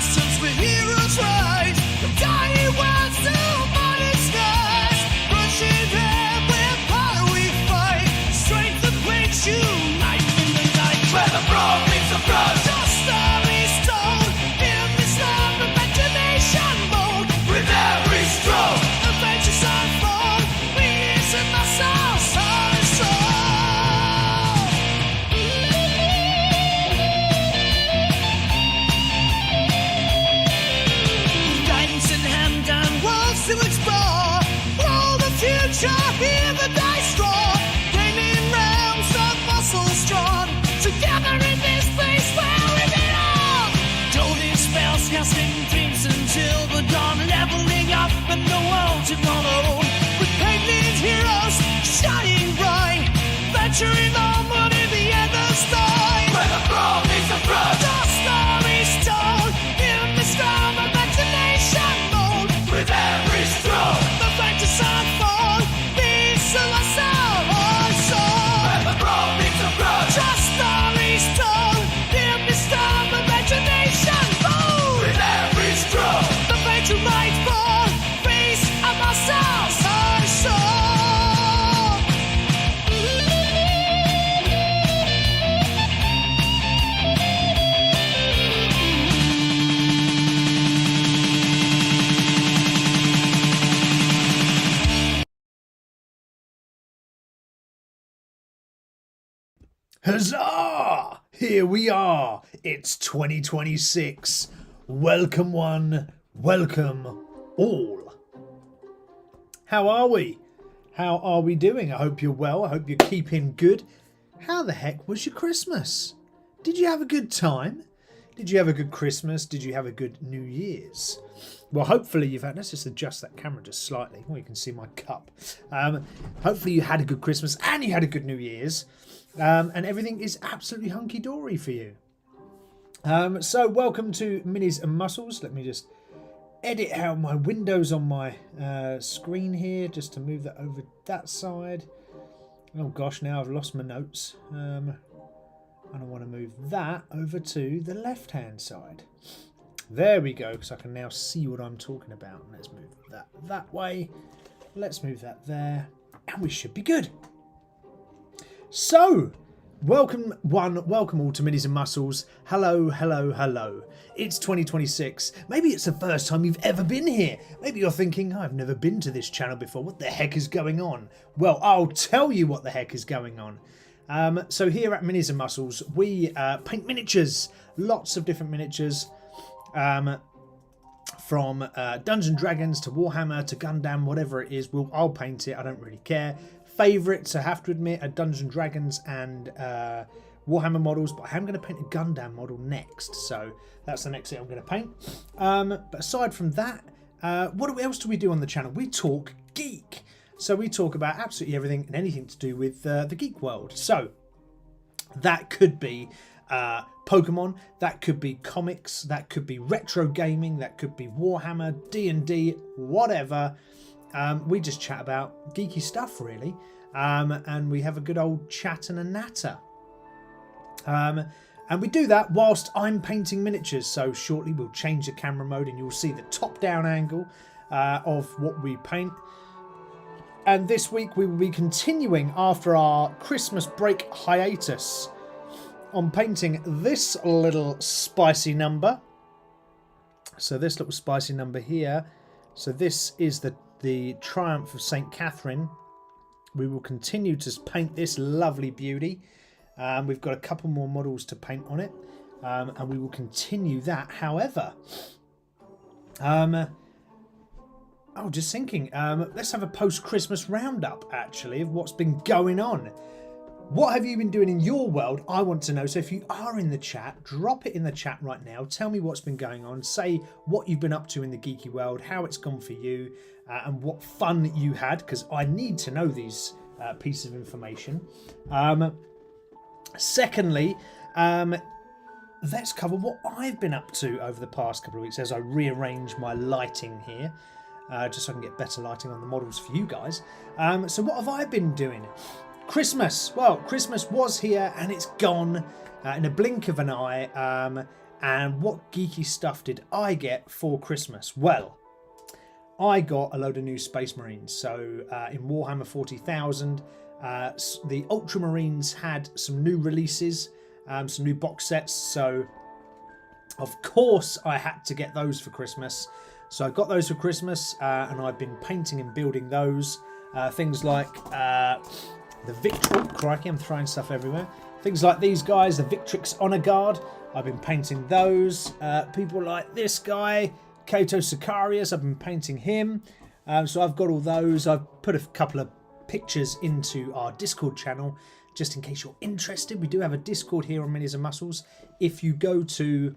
bastards with heroes right. Dying words to modern skies. Rushing there with power we fight. Strength that breaks you, life in the night. Where the brawn meets the blood. Just starry stone in this love imagination mode. With every stroke, adventures unfold. Peace in my soul, heart and soul. Guidance in hand and worlds to explore. Roll the future, hear the dice roar. Gaining realms of muscles drawn. Together in this place where we belong. Golden spells casting dreams until the dawn. Leveling up and the world to follow. With painted heroes shining bright. Venturing onward in the endless night. Where the brawn meets the blood. The starry stone in the storm imagination mode. With every stroke, the vengeance unfold. Peace of my soul, heart and soul. Where the brawn meets the blood. Just starry stone in the storm imagination mode. With every stroke, the vengeance might fall. Peace of my soul, heart and soul. Huzzah! Here we are. It's 2026. Welcome one, welcome all. How are we? How are we doing? I hope you're well. I hope you're keeping good. How the heck was your Christmas? Did you have a good time? Did you have a good Christmas? Did you have a good New Year's? Well, hopefully you've had... Let's just adjust that camera just slightly. Oh, you can see my cup. Hopefully you had a good Christmas and you had a good New Year's. And everything is absolutely hunky-dory for you. So welcome to Minis-N-Muscles. Let me just edit out my windows on my screen here just to move that over that side. Oh gosh, now I've lost my notes. And I want to move that over to the left-hand side. There we go, because I can now see what I'm talking about. Let's move that way. Let's move that there. And we should be good. So, welcome all to Minis-N-Muscles. Hello, hello, hello. It's 2026. Maybe it's the first time you've ever been here. Maybe you're thinking, I've never been to this channel before. What the heck is going on? Well, I'll tell you what the heck is going on. So here at Minis-N-Muscles, we paint miniatures. Lots of different miniatures. From Dungeons & Dragons to Warhammer to Gundam, whatever it is, I'll paint it. I don't really care. Favourites, I have to admit, are Dungeons & Dragons and Warhammer models, but I am going to paint a Gundam model next, so that's the next thing I'm going to paint. But aside from that, what else do we do on the channel? We talk geek. So we talk about absolutely everything and anything to do with the geek world. So that could be Pokemon, that could be comics, that could be retro gaming, that could be Warhammer, D&D, whatever. We just chat about geeky stuff, really, and we have a good old chat and a natter. And we do that whilst I'm painting miniatures, so shortly we'll change the camera mode and you'll see the top-down angle of what we paint. And this week we will be continuing after our Christmas break hiatus on painting this little spicy number. So this little spicy number here. So this is the Triumph of St. Catherine. We will continue to paint this lovely beauty. We've got a couple more models to paint on it. And we will continue that. However, just thinking, let's have a post-Christmas roundup, actually, of what's been going on. What have you been doing in your world? I want to know. So if you are in the chat, drop it in the chat right now. Tell me what's been going on. Say what you've been up to in the geeky world, how it's gone for you, and what fun you had, because I need to know these pieces of information. Secondly, let's cover what I've been up to over the past couple of weeks as I rearrange my lighting here. Just so I can get better lighting on the models for you guys. So what have I been doing? Christmas. Well, Christmas was here and it's gone in a blink of an eye. And what geeky stuff did I get for Christmas? Well, I got a load of new Space Marines. So in Warhammer 40,000, the Ultramarines had some new releases, some new box sets. So of course I had to get those for Christmas. So I got those for Christmas, and I've been painting and building those. Things like the Victrix, crikey, I'm throwing stuff everywhere. Things like these guys, the Victrix Honor Guard. I've been painting those. People like this guy, Kato Sicarius, I've been painting him. So I've got all those. I've put a couple of pictures into our Discord channel, just in case you're interested. We do have a Discord here on Minis-N-Muscles. If you go to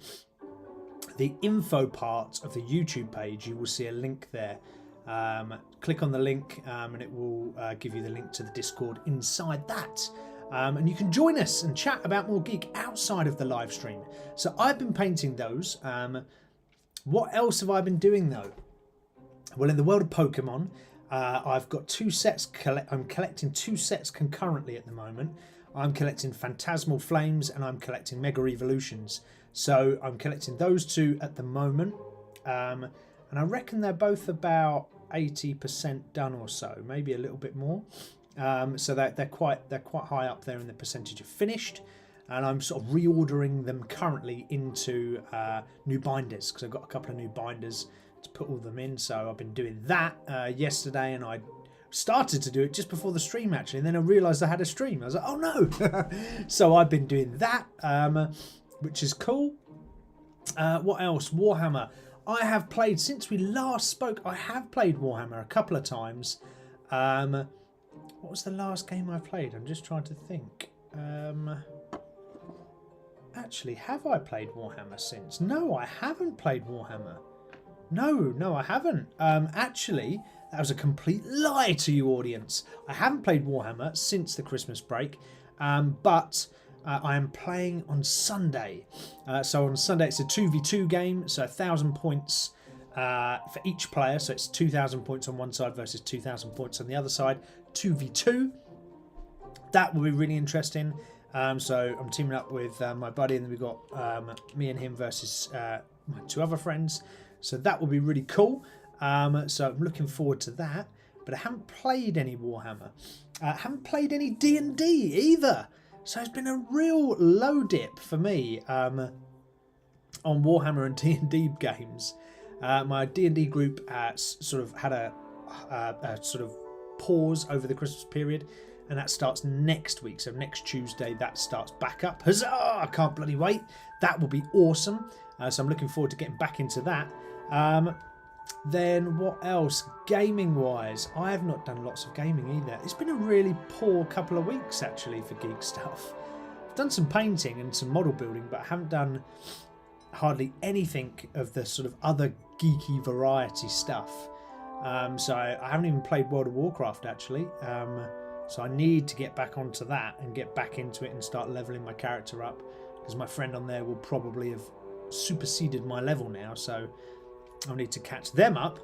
the info part of the YouTube page, you will see a link there. Click on the link and it will give you the link to the Discord inside that. And you can join us and chat about more geek outside of the live stream. So I've been painting those. What else have I been doing though? Well, in the world of Pokemon, I've got 2 sets. I'm collecting 2 sets concurrently at the moment. I'm collecting Phantasmal Flames and I'm collecting Mega Evolutions. So I'm collecting those 2 at the moment. And I reckon they're both about 80% done or so, maybe a little bit more. So they're quite high up there in the percentage of finished, and I'm sort of reordering them currently into new binders, because I've got a couple of new binders to put all them in. So I've been doing that yesterday, and I started to do it just before the stream actually, and then I realised I had a stream. I was like, oh no! So I've been doing that, which is cool. What else? Warhammer. I have played, since we last spoke, I have played Warhammer a couple of times. What was the last game I played? I'm just trying to think. Actually, have I played Warhammer since? No, I haven't played Warhammer. No, I haven't. Actually, that was a complete lie to you, audience. I haven't played Warhammer since the Christmas break, but I am playing on Sunday. So on Sunday, it's a 2v2 game, so 1,000 points for each player. So it's 2,000 points on one side versus 2,000 points on the other side. 2v2. That will be really interesting. So I'm teaming up with my buddy, and then we've got me and him versus my 2 other friends. So that will be really cool. So I'm looking forward to that. But I haven't played any Warhammer. I haven't played any D&D either. So it's been a real low dip for me on Warhammer and D&D games. My D&D group sort of had a sort of pause over the Christmas period, and that starts next week. So next Tuesday that starts back up. Huzzah! I can't bloody wait. That will be awesome. So I'm looking forward to getting back into that. Then what else? Gaming wise, I have not done lots of gaming either. It's been a really poor couple of weeks actually for geek stuff. I've done some painting and some model building, but I haven't done hardly anything of the sort of other geeky variety stuff. So I haven't even played World of Warcraft actually. So I need to get back onto that and get back into it and start leveling my character up, because my friend on there will probably have superseded my level now. So I'll need to catch them up.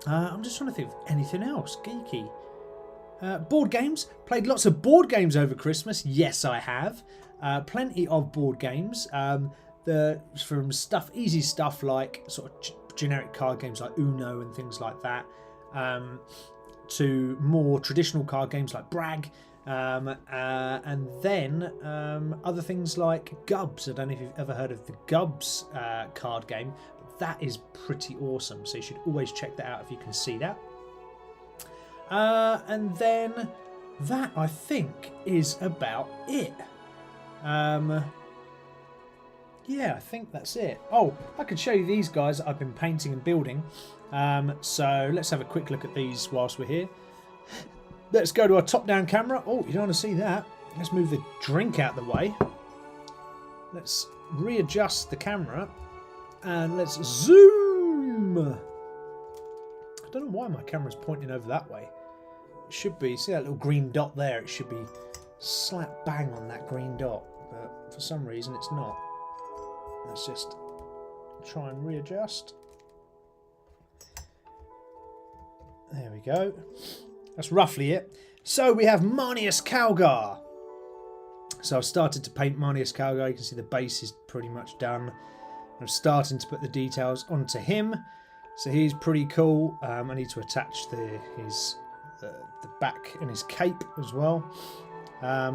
I'm just trying to think of anything else geeky. Board games. Played lots of board games over Christmas. Yes, I have. Plenty of board games. From easy stuff like sort of generic card games like Uno and things like that, to more traditional card games like Brag, and then other things like Gubs. I don't know if you've ever heard of the Gubs card game. That is pretty awesome, so you should always check that out if you can see that. And then that, I think, is about it. Yeah, I think that's it. Oh, I could show you these guys that I've been painting and building. So let's have a quick look at these whilst we're here. Let's go to our top-down camera. Oh, you don't want to see that. Let's move the drink out of the way. Let's readjust the camera. And let's zoom. I don't know why my camera's pointing over that way. It should be, see that little green dot there? It should be slap bang on that green dot. But for some reason it's not. Let's just try and readjust. There we go. That's roughly it. So we have Marnius Calgar. So I've started to paint Marnius Calgar. You can see the base is pretty much done. I'm starting to put the details onto him. So he's pretty cool. I need to attach the back and his cape as well.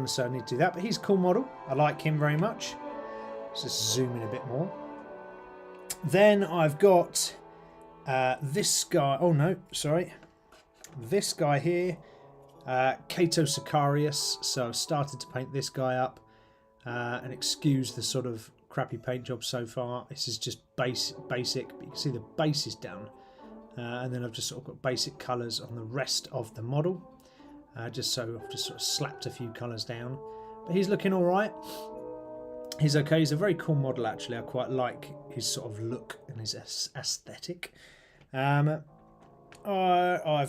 So I need to do that. But he's a cool model. I like him very much. Let's just zoom in a bit more. Then I've got this guy. Oh no, sorry. This guy here. Cato Sicarius. So I've started to paint this guy up. And excuse the sort of crappy paint job so far. This is just basic, but you can see the base is done. And then I've just sort of got basic colours on the rest of the model. Just so I've just sort of slapped a few colours down. But he's looking alright. He's okay. He's a very cool model actually. I quite like his sort of look and his aesthetic. I've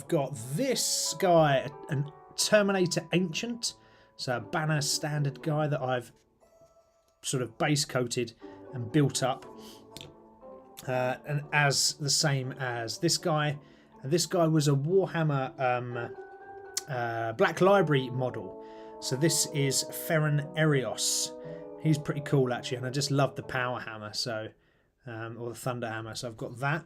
got this guy, a Terminator Ancient. So a banner standard guy that I've sort of base coated and built up. And as the same as this guy. And this guy was a Warhammer Black Library model. So this is Ferran Erios. He's pretty cool actually, and I just love the power hammer, so or the thunder hammer. So I've got that,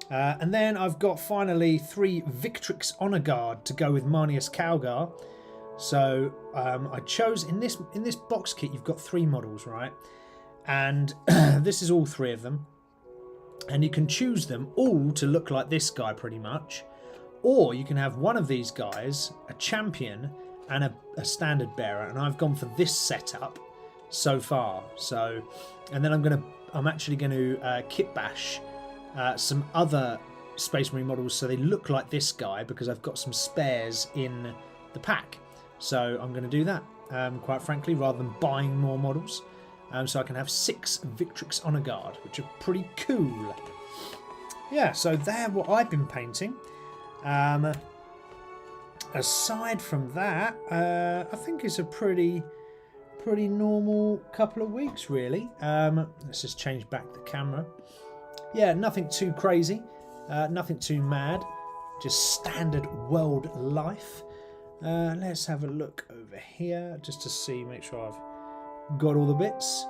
and then I've got finally 3 Victrix Honor Guard to go with Marnius Calgar. So I chose in this box kit. You've got 3 models, right? And this is all 3 of them, and you can choose them all to look like this guy pretty much, or you can have one of these guys, a champion, and a standard bearer. And I've gone for this setup so far. So, and then I'm actually going to kit bash some other Space Marine models so they look like this guy, because I've got some spares in the pack. So I'm going to do that, quite frankly, rather than buying more models. So I can have 6 Victrix Honor Guard, which are pretty cool. Yeah, so they're what I've been painting. Aside from that, I think it's a pretty normal couple of weeks, really. Let's just change back the camera. Yeah, nothing too crazy, nothing too mad, just standard world life. Let's have a look over here just to see, make sure I've got all the bits.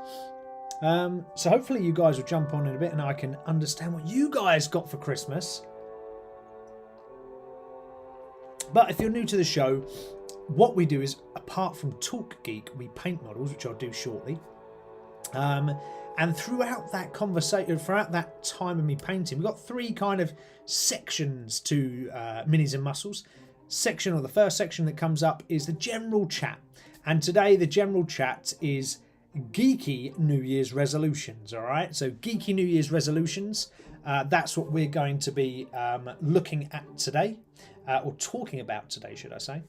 So hopefully you guys will jump on in a bit and I can understand what you guys got for Christmas. But if you're new to the show, what we do is, apart from Talk Geek, we paint models, which I'll do shortly. And throughout that conversation, throughout that time of me painting, we've got 3 kind of sections to Minis-N-Muscles. The first section that comes up is the general chat. And today the general chat is geeky New Year's resolutions, all right? So geeky New Year's resolutions, that's what we're going to be looking at today, or talking about today, should I say.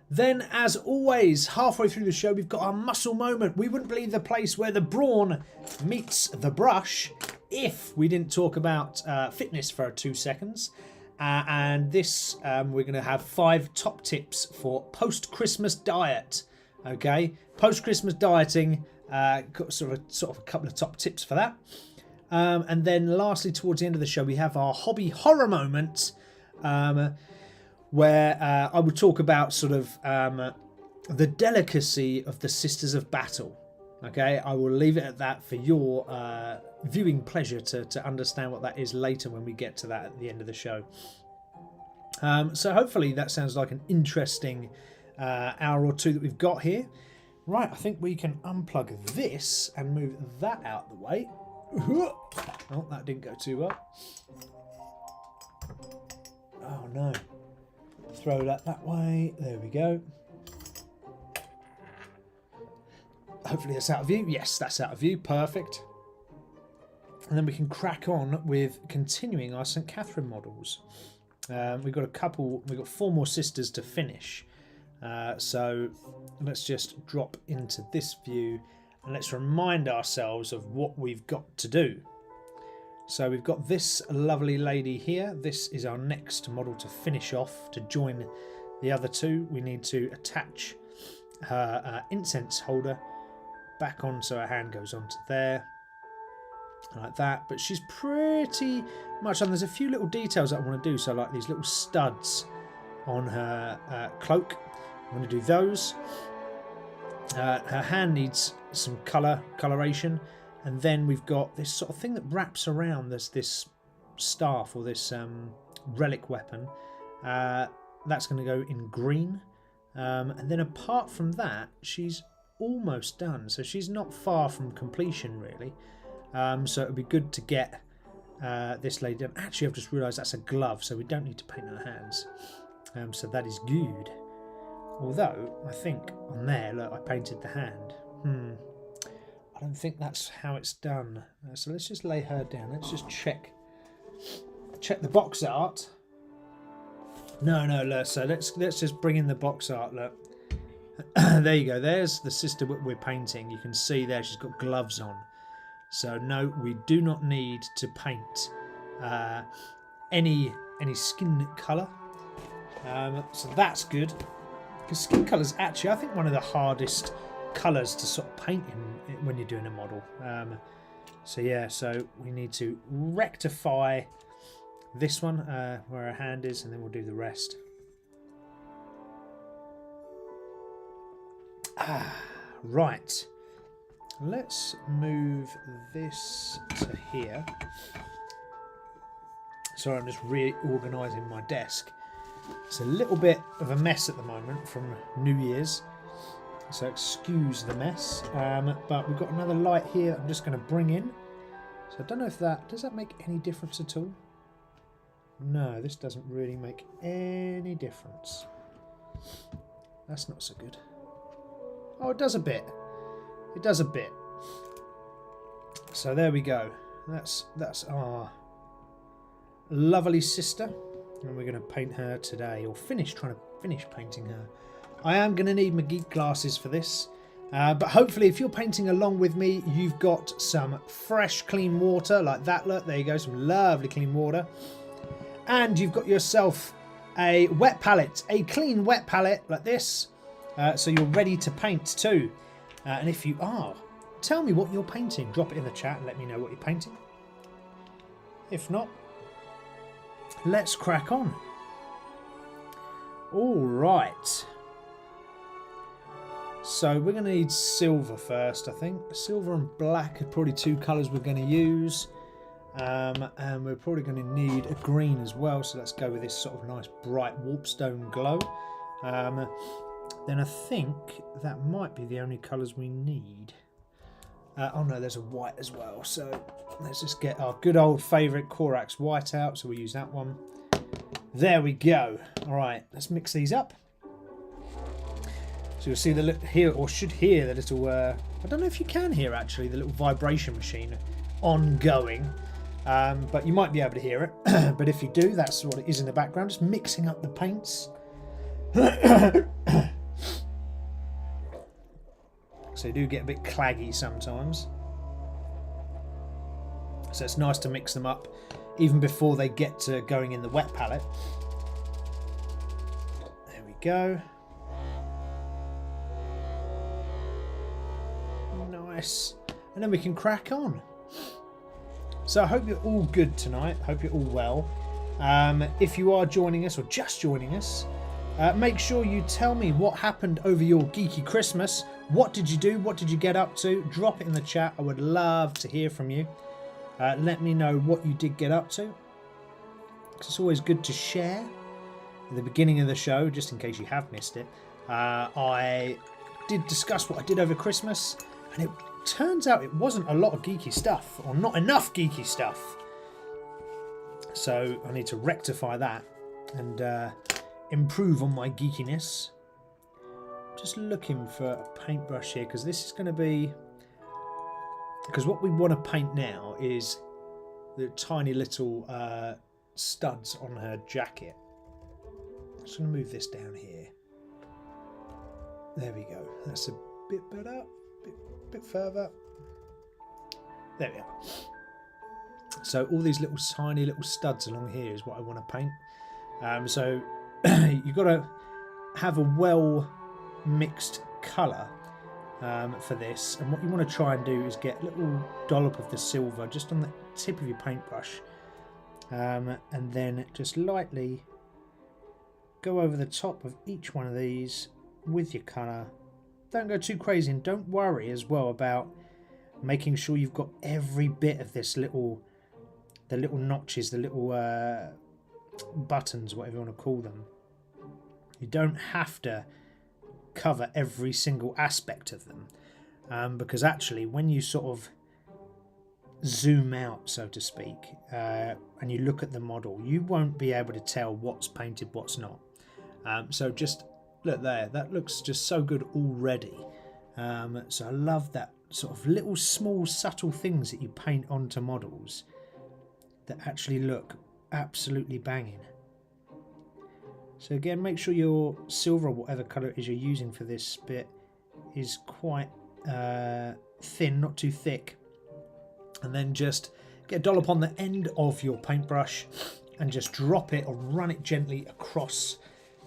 Then, as always, halfway through the show, we've got our muscle moment. We wouldn't believe the place where the brawn meets the brush if we didn't talk about fitness for 2 seconds. And this, we're going to have 5 top tips for post-Christmas diet. Okay, post-Christmas dieting, got sort of a couple of top tips for that. And then lastly, towards the end of the show, we have our hobby horror moment, where I would talk about sort of the delicacy of the Sisters of Battle. Okay, I will leave it at that for your viewing pleasure to understand what that is later when we get to that at the end of the show. So hopefully that sounds like an interesting hour or 2 that we've got here. Right, I think we can unplug this and move that out the way. Oh, that didn't go too well. Oh no. Throw that way. There we go. Hopefully that's out of view. Yes, that's out of view. Perfect. And then we can crack on with continuing our St. Catherine models. We've got 4 more sisters to finish. So let's just drop into this view and let's remind ourselves of what we've got to do. So we've got this lovely lady here. This is our next model to finish off to join the other 2. We need to attach her incense holder back on so her hand goes onto there. Like that. But she's pretty much done. There's a few little details that I want to do. So like these little studs on her cloak. I'm going to do those. Her hand needs some coloration, and then we've got this sort of thing that wraps around this staff or this relic weapon. That's going to go in green, and then apart from that, she's almost done. So she's not far from completion, really. So it would be good to get this lady done. Actually, I've just realised that's a glove, so we don't need to paint her hands. So that is good. Although, I think on there, look, I painted the hand. I don't think that's how it's done. So let's just lay her down. Let's just check the box art. No, look, so let's just bring in the box art, look. There you go. There's the sister we're painting. You can see there she's got gloves on. So no, we do not need to paint any skin colour. So that's good. Because skin colour is actually, I think, one of the hardest colours to sort of paint in when you're doing a model. So yeah, so we need to rectify this one where her hand is, and then we'll do the rest. Right. Let's move this to here. Sorry, I'm just reorganising my desk. It's a little bit of a mess at the moment from New Year's, so excuse the mess. But we've got another light here I'm just going to bring in. So I don't know if does that make any difference at all? No, this doesn't really make any difference. That's not so good. Oh, it does a bit. It does a bit. So there we go. That's our lovely sister. And we're going to paint her today, or trying to finish painting her. I am going to need my geek glasses for this, but hopefully if you're painting along with me, you've got some fresh clean water like that. Look, there you go, some lovely clean water, and you've got yourself a wet palette, a clean wet palette like this, so you're ready to paint too. And if you are, tell me what you're painting. Drop it in the chat and let me know what you're painting. If not, let's crack on. All right. So we're going to need silver first, I think. Silver and black are probably two colours we're going to use. And we're probably going to need a green as well. So let's go with this sort of nice bright warpstone glow. Then I think that might be the only colours we need. Oh no, there's a white as well. So let's just get our good old favourite Corax white out. So we'll use that one. There we go. All right, let's mix these up. So you'll see the here, or should hear the little. I don't know if you can hear actually the little vibration machine ongoing, but you might be able to hear it. But if you do, that's what it is in the background. Just mixing up the paints. So they do get a bit claggy sometimes. So it's nice to mix them up even before they get to going in the wet palette. There we go. Nice. And then we can crack on. So I hope you're all good tonight. Hope you're all well. If you are joining us or just joining us, make sure you tell me what happened over your geeky Christmas. What did you do? What did you get up to? Drop it in the chat. I would love to hear from you. Let me know what you did get up to. It's always good to share. At the beginning of the show, just in case you have missed it, I did discuss what I did over Christmas, and it turns out it wasn't a lot of geeky stuff, or not enough geeky stuff. So I need to rectify that and improve on my geekiness. Just looking for a paintbrush here, because this is going to be... Because what we want to paint now is the tiny little studs on her jacket. I'm just going to move this down here. There we go. That's a bit better. Bit further. There we are. So all these little tiny little studs along here is what I want to paint. So you've got to have a well mixed colour for this, and what you want to try and do is get a little dollop of the silver just on the tip of your paintbrush, and then just lightly go over the top of each one of these with your colour don't go too crazy, and don't worry as well about making sure you've got every bit of this the little notches, the little buttons, whatever you want to call them. You don't have to cover every single aspect of them, because actually when you sort of zoom out, so to speak, and you look at the model, you won't be able to tell what's painted, what's not. So just look there, that looks just so good already. So I love that sort of little small subtle things that you paint onto models that actually look absolutely banging. So again, make sure your silver or whatever colour it is you're using for this bit is quite thin, not too thick. And then just get a dollop on the end of your paintbrush and just drop it or run it gently across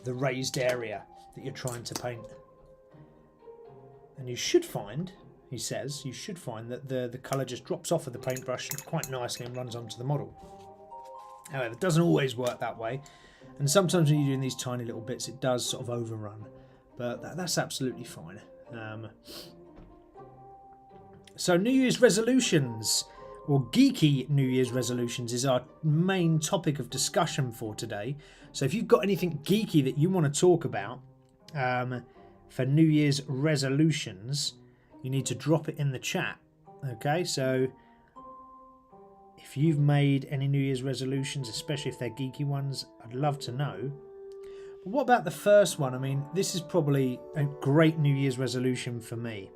the raised area that you're trying to paint. And you should find, he says, you should find that the colour just drops off of the paintbrush quite nicely and runs onto the model. However, it doesn't always work that way. And sometimes when you're doing these tiny little bits, it does sort of overrun. But that's absolutely fine. So New Year's resolutions, or geeky New Year's resolutions, is our main topic of discussion for today. So if you've got anything geeky that you want to talk about for New Year's resolutions, you need to drop it in the chat. Okay, so if you've made any New Year's resolutions, especially if they're geeky ones, I'd love to know. But what about the first one? I mean, this is probably a great New Year's resolution for me.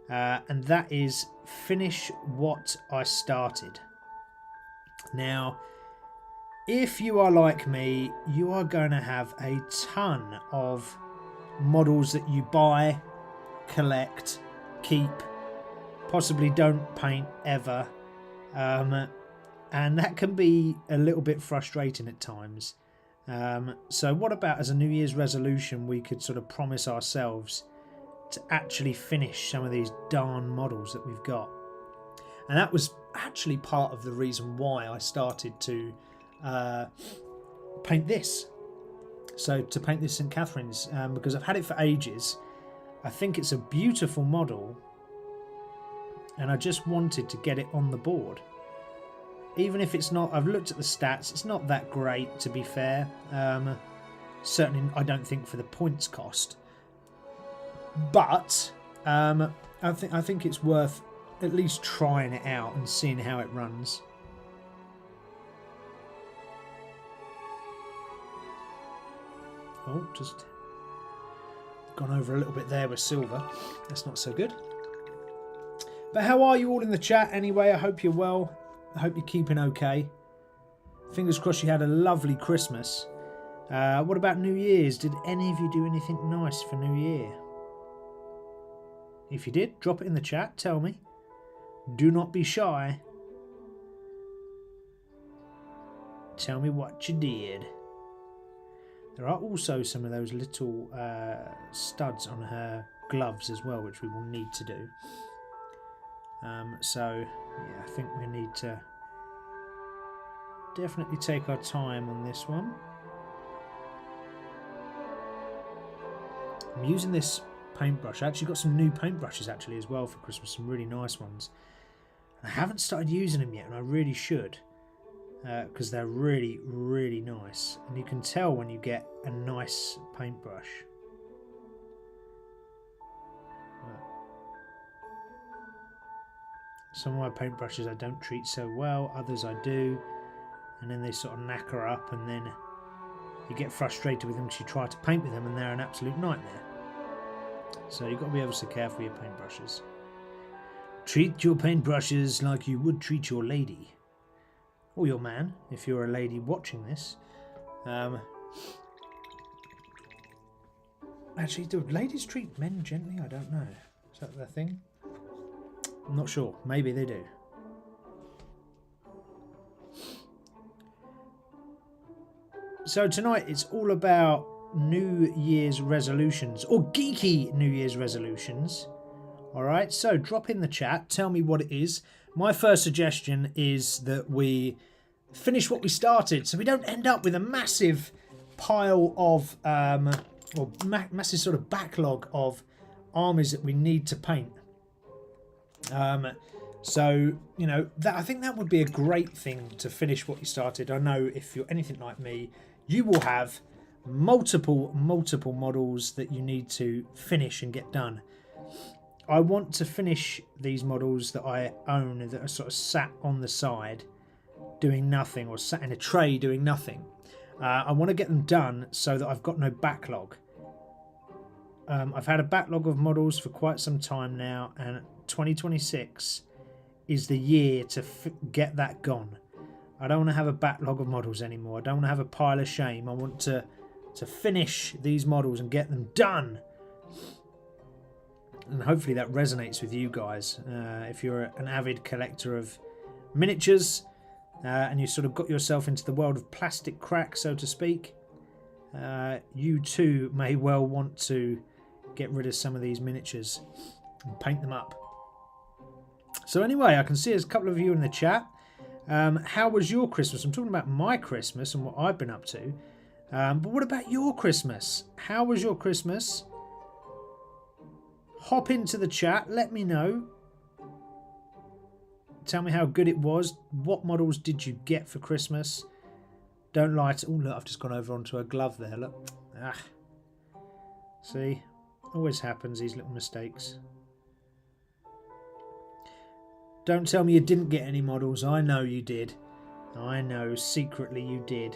And that is finish what I started. Now, if you are like me, you are going to have a ton of models that you buy, collect, keep, possibly don't paint ever. And that can be a little bit frustrating at times. So what about as a New Year's resolution, we could sort of promise ourselves to actually finish some of these darn models that we've got. And that was actually part of the reason why I started to paint this. So to paint this St. Catherine's, because I've had it for ages. I think it's a beautiful model, and I just wanted to get it on the board. Even if it's not, I've looked at the stats, it's not that great, to be fair. Certainly I don't think for the points cost. But I think it's worth at least trying it out and seeing how it runs. Oh, just gone over a little bit there with silver. That's not so good. But how are you all in the chat anyway? I hope you're well. I hope you're keeping okay. Fingers crossed you had a lovely Christmas. What about New Year's? Did any of you do anything nice for New Year? If you did, drop it in the chat. Tell me. Do not be shy. Tell me what you did. There are also some of those little studs on her gloves as well, which we will need to do. So, yeah, I think we need to definitely take our time on this one. I'm using this paintbrush. I actually got some new paintbrushes actually as well for Christmas, some really nice ones. I haven't started using them yet, and I really should, because they're really, really nice. And you can tell when you get a nice paintbrush. Some of my paintbrushes I don't treat so well, others I do, and then they sort of knacker up, and then you get frustrated with them because you try to paint with them and they're an absolute nightmare. So you've got to be ever so careful with your paintbrushes. Treat your paintbrushes like you would treat your lady. Or your man, if you're a lady watching this. Actually, do ladies treat men gently? I don't know. Is that their thing? I'm not sure. Maybe they do. So tonight it's all about New Year's resolutions, or geeky New Year's resolutions. Alright, so drop in the chat. Tell me what it is. My first suggestion is that we finish what we started, so we don't end up with a massive pile of, or massive sort of backlog of armies that we need to paint. So, you know, I think that would be a great thing to finish what you started. I know if you're anything like me, you will have multiple models that you need to finish and get done. I want to finish these models that I own that are sort of sat on the side doing nothing, or sat in a tray doing nothing. I want to get them done so that I've got no backlog. I've had a backlog of models for quite some time now, and 2026 is the year to get that gone. I don't want to have a backlog of models anymore. I don't want to have a pile of shame. I want to finish these models and get them done. And hopefully that resonates with you guys. If you're an avid collector of miniatures and you sort of got yourself into the world of plastic crack, so to speak, you too may well want to get rid of some of these miniatures and paint them up. So anyway, I can see there's a couple of you in the chat. How was your Christmas? I'm talking about my Christmas and what I've been up to. But what about your Christmas? How was your Christmas? Hop into the chat. Let me know. Tell me how good it was. What models did you get for Christmas? Don't lie to... Oh, look, I've just gone over onto a glove there. Look. Ah. See? Always happens, these little mistakes. Don't tell me you didn't get any models. I know you did. I know secretly you did.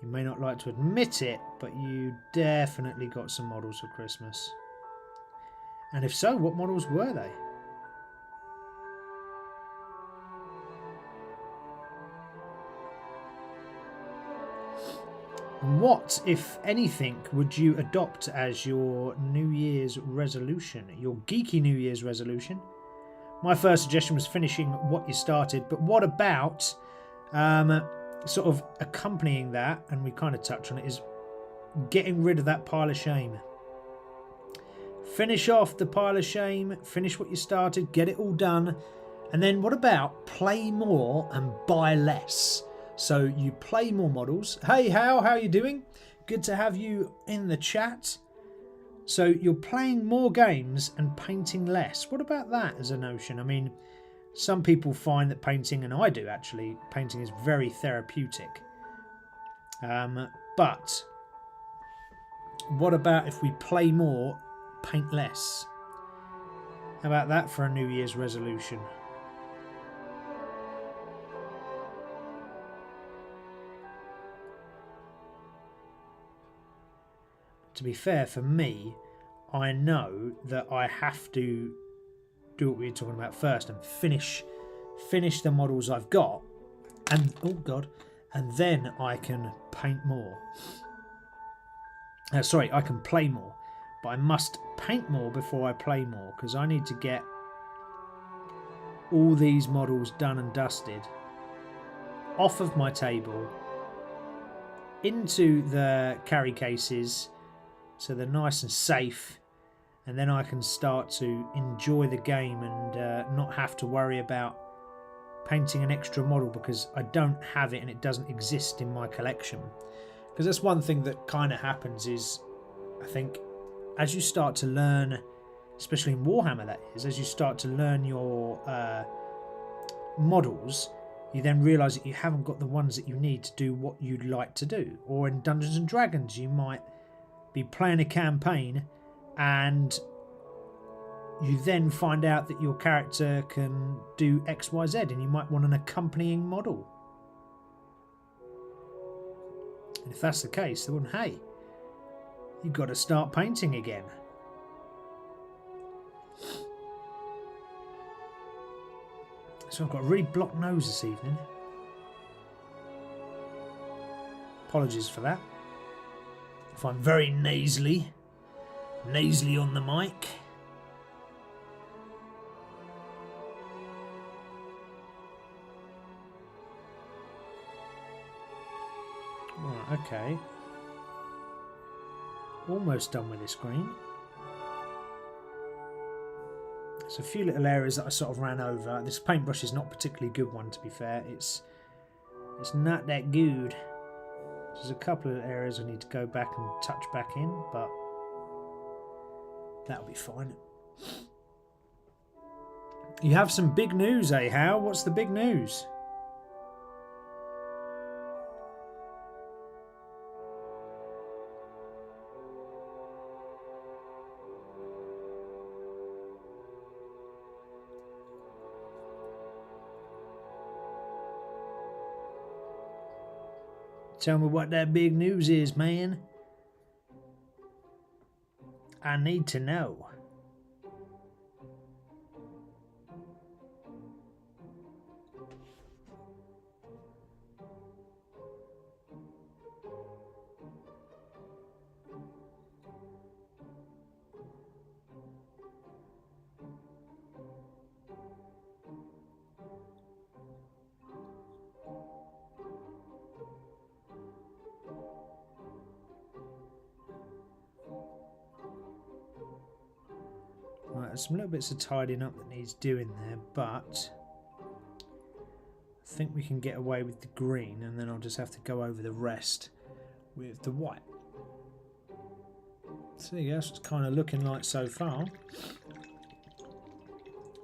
You may not like to admit it, but you definitely got some models for Christmas. And if so, what models were they? And what, if anything, would you adopt as your New Year's resolution, your geeky New Year's resolution? My first suggestion was finishing what you started, but what about sort of accompanying that, and we kind of touched on it, is getting rid of that pile of shame. Finish off the pile of shame, finish what you started, get it all done, and then what about play more and buy less? So you play more models. Hey Hal, how are you doing? Good to have you in the chat. So you're playing more games and painting less. What about that as a notion? I mean, some people find that painting, and I do actually, painting is very therapeutic. But what about if we play more, paint less? How about that for a New Year's resolution? To be fair, for me, I know that I have to do what we were talking about first and finish the models I've got, and oh god, and then I can paint more. Sorry, I can play more, but I must paint more before I play more, because I need to get all these models done and dusted off of my table into the carry cases, so they're nice and safe, and then I can start to enjoy the game and not have to worry about painting an extra model because I don't have it and it doesn't exist in my collection. Because that's one thing that kind of happens is, I think, as you start to learn, especially in Warhammer that is, as you start to learn your models, you then realise that you haven't got the ones that you need to do what you'd like to do. Or in Dungeons and Dragons, you might be playing a campaign and you then find out that your character can do XYZ and you might want an accompanying model. And if that's the case, then hey, you've got to start painting again. So I've got a really blocked nose this evening. Apologies for that. If I'm very nasally on the mic. Right, okay. Almost done with this green. There's a few little areas that I sort of ran over. This paintbrush is not a particularly good one, to be fair. It's not that good. There's a couple of areas I need to go back and touch back in, but That'll be fine. You have some big news, eh, Hal? What's the big news? Tell me what that big news is, man. I need to know. Right, there's some little bits of tidying up that needs doing there, but I think we can get away with the green, and then I'll just have to go over the rest with the white. So there you go, that's what it's kind of looking like so far.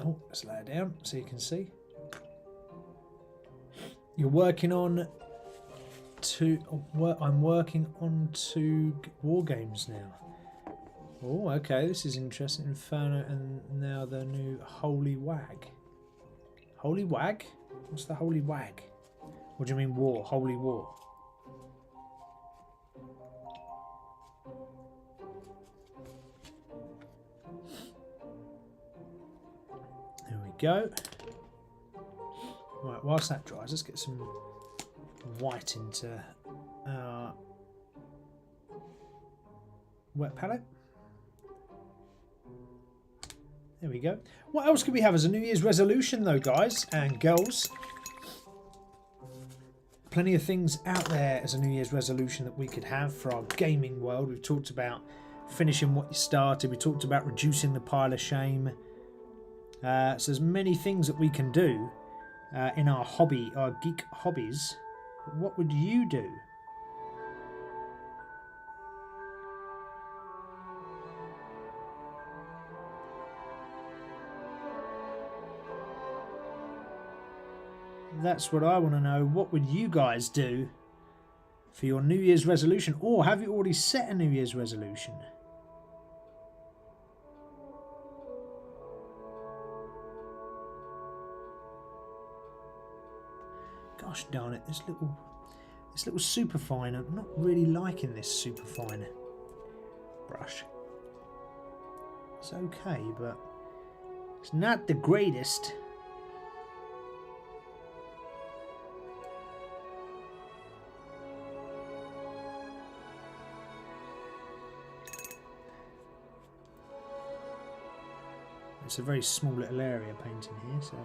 Oh, let's lay it down so you can see. You're working on I'm working on 2 war games now. Oh, okay, this is interesting. Inferno and now the new Holy Wag. Holy Wag? What's the Holy Wag? What do you mean war? Holy War? There we go. Right, whilst that dries, let's get some white into our wet palette. There we go. What else could we have as a New Year's resolution though, guys and girls? Plenty of things out there as a New Year's resolution that we could have for our gaming world. We've talked about finishing what you started. We talked about reducing the pile of shame. So there's many things that we can do in our hobby, our geek hobbies. But what would you do? That's what I want to know. What would you guys do for your New Year's resolution? Or have you already set a New Year's resolution? Gosh darn it, this little superfine, I'm not really liking this superfine brush. It's okay, but it's not the greatest. It's a very small little area painting here, so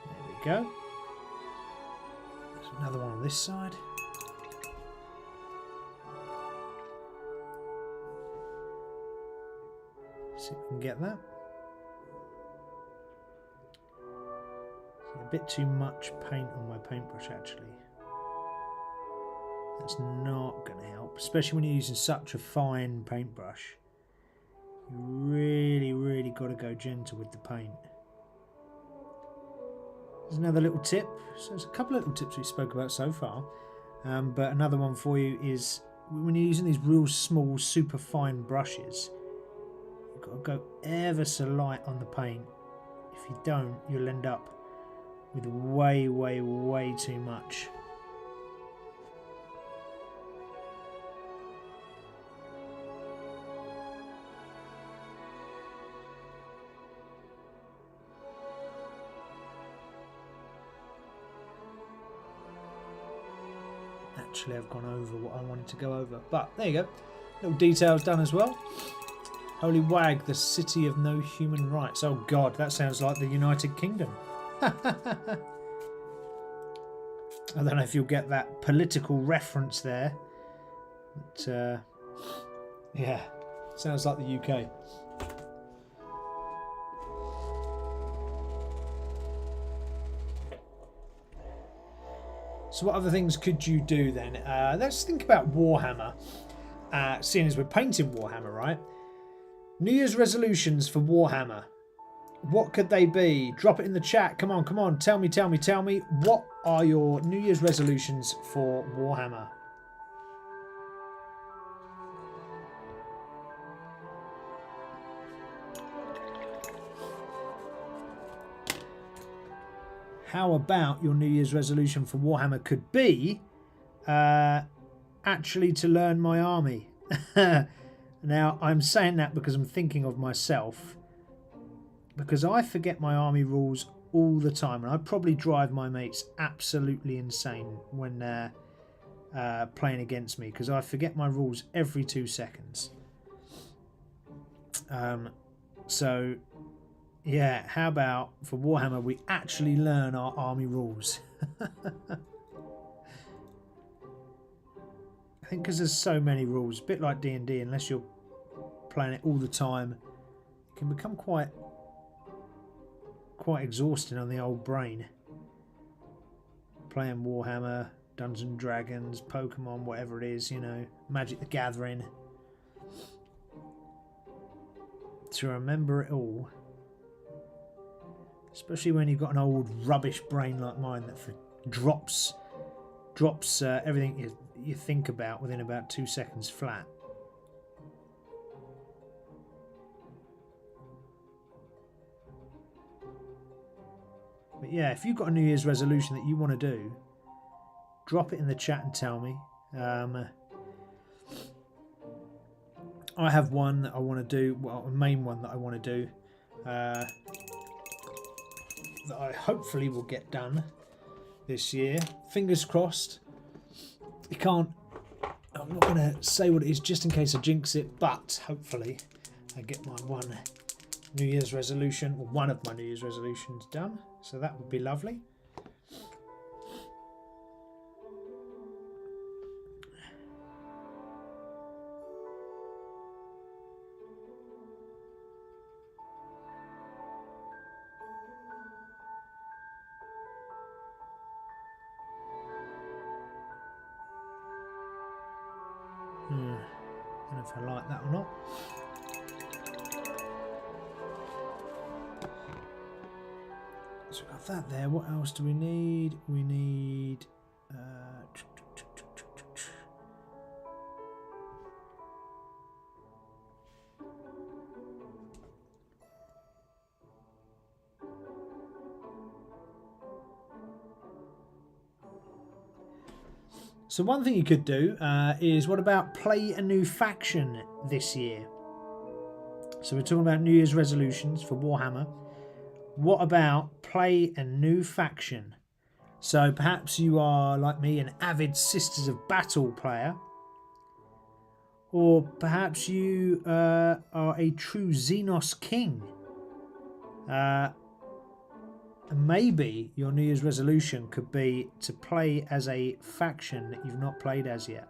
there we go. There's another one on this side. See if we can get that. A bit too much paint on my paintbrush actually. That's not going to help, especially when you're using such a fine paintbrush. You really got to go gentle with the paint. There's another little tip. So there's a couple of little tips we spoke about so far, but another one for you is when you're using these real small, super fine brushes, you've got to go ever so light on the paint. If you don't, you'll end up with way too much. Actually, I've gone over what I wanted to go over, but there you go. Little details done as well. Holy Wag, the city of no human rights. Oh God, that sounds like the United Kingdom. I don't know if you'll get that political reference there, but yeah, sounds like the UK. So what other things could you do then? Let's think about Warhammer. Seeing as we're painting Warhammer, right? New Year's resolutions for Warhammer. What could they be? Drop it in the chat. Come on, come on. Tell me. What are your New Year's resolutions for Warhammer? How about your New Year's resolution for Warhammer could be actually to learn my army? Now, I'm saying that because I'm thinking of myself, because I forget my army rules all the time, and I probably drive my mates absolutely insane when they're playing against me, because I forget my rules every 2 seconds. So yeah, how about for Warhammer we actually learn our army rules? I think because there's so many rules, a bit like D&D, unless you're playing it all the time, it can become quite exhausting on the old brain. Playing Warhammer, Dungeons and Dragons, Pokemon, whatever it is, you know, Magic the Gathering. To remember it all. Especially when you've got an old rubbish brain like mine that drops everything you think about within about 2 seconds flat. But yeah, if you've got a New Year's resolution that you want to do, drop it in the chat and tell me. I have one that I want to do, well, a main one that I want to do, that I hopefully will get done this year. Fingers crossed. I'm not going to say what it is just in case I jinx it, but hopefully I get my one New Year's resolution, or one of my New Year's resolutions done. So that would be lovely. I don't know if I like that or not. So we've got that there. What else do we need? We need so one thing you could do is, what about play a new faction this year? So we're talking about New Year's resolutions for Warhammer. What about play a new faction? So perhaps you are, like me, an avid Sisters of Battle player. Or perhaps you are a true Xenos king. Maybe your New Year's resolution could be to play as a faction that you've not played as yet.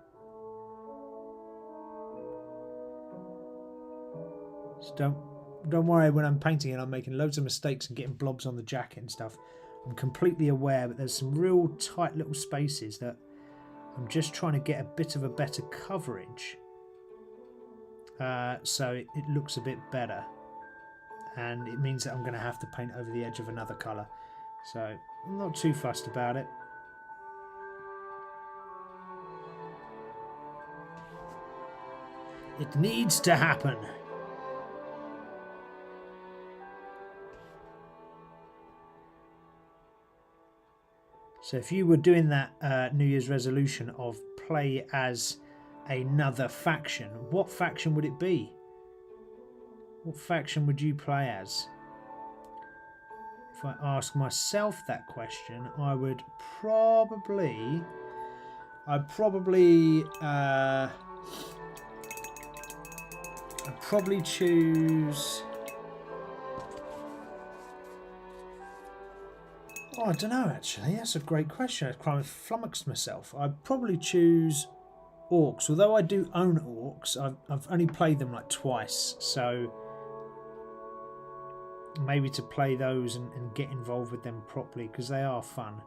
So don't worry when I'm painting it, I'm making loads of mistakes and getting blobs on the jacket and stuff. I'm completely aware, but there's some real tight little spaces that I'm just trying to get a bit of a better coverage. So it looks a bit better. And it means that I'm going to have to paint over the edge of another colour. So I'm not too fussed about it. It needs to happen. So if you were doing that New Year's resolution of play as another faction, what faction would it be? What faction would you play as? If I ask myself that question, I'd probably choose. Oh, I don't know actually. That's a great question. I've kind of flummoxed myself. I'd probably choose orcs. Although I do own orcs, I've only played them like twice, so maybe to play those and get involved with them properly, because they are fun.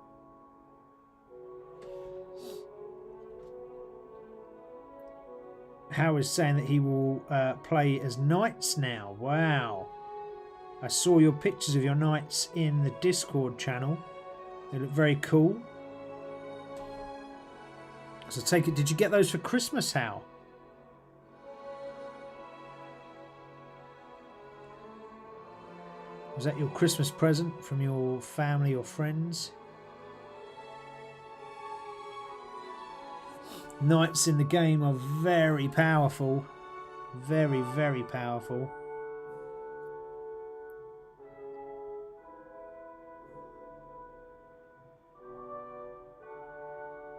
Hal is saying that he will play as knights now. Wow. I saw your pictures of your knights in the Discord channel. They look very cool. So take it, did you get those for Christmas, Hal? Was that your Christmas present from your family or friends? Knights in the game are very powerful. Very, very powerful.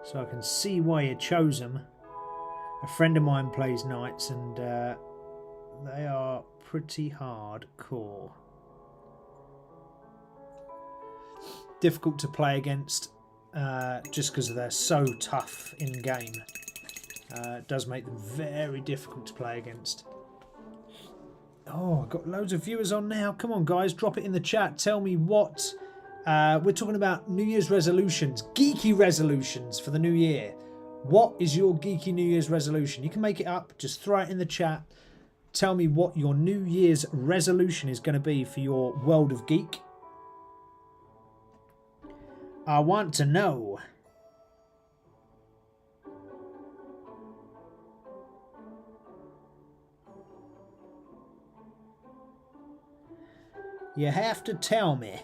So I can see why you chose them. A friend of mine plays knights and they are pretty hardcore. Difficult to play against just because they're so tough in game. It does make them very difficult to play against. Oh, I've got loads of viewers on now. Come on, guys, drop it in the chat. Tell me what... we're talking about New Year's resolutions. Geeky resolutions for the new year. What is your geeky New Year's resolution? You can make it up. Just throw it in the chat. Tell me what your New Year's resolution is going to be for your world of geek. I want to know. You have to tell me.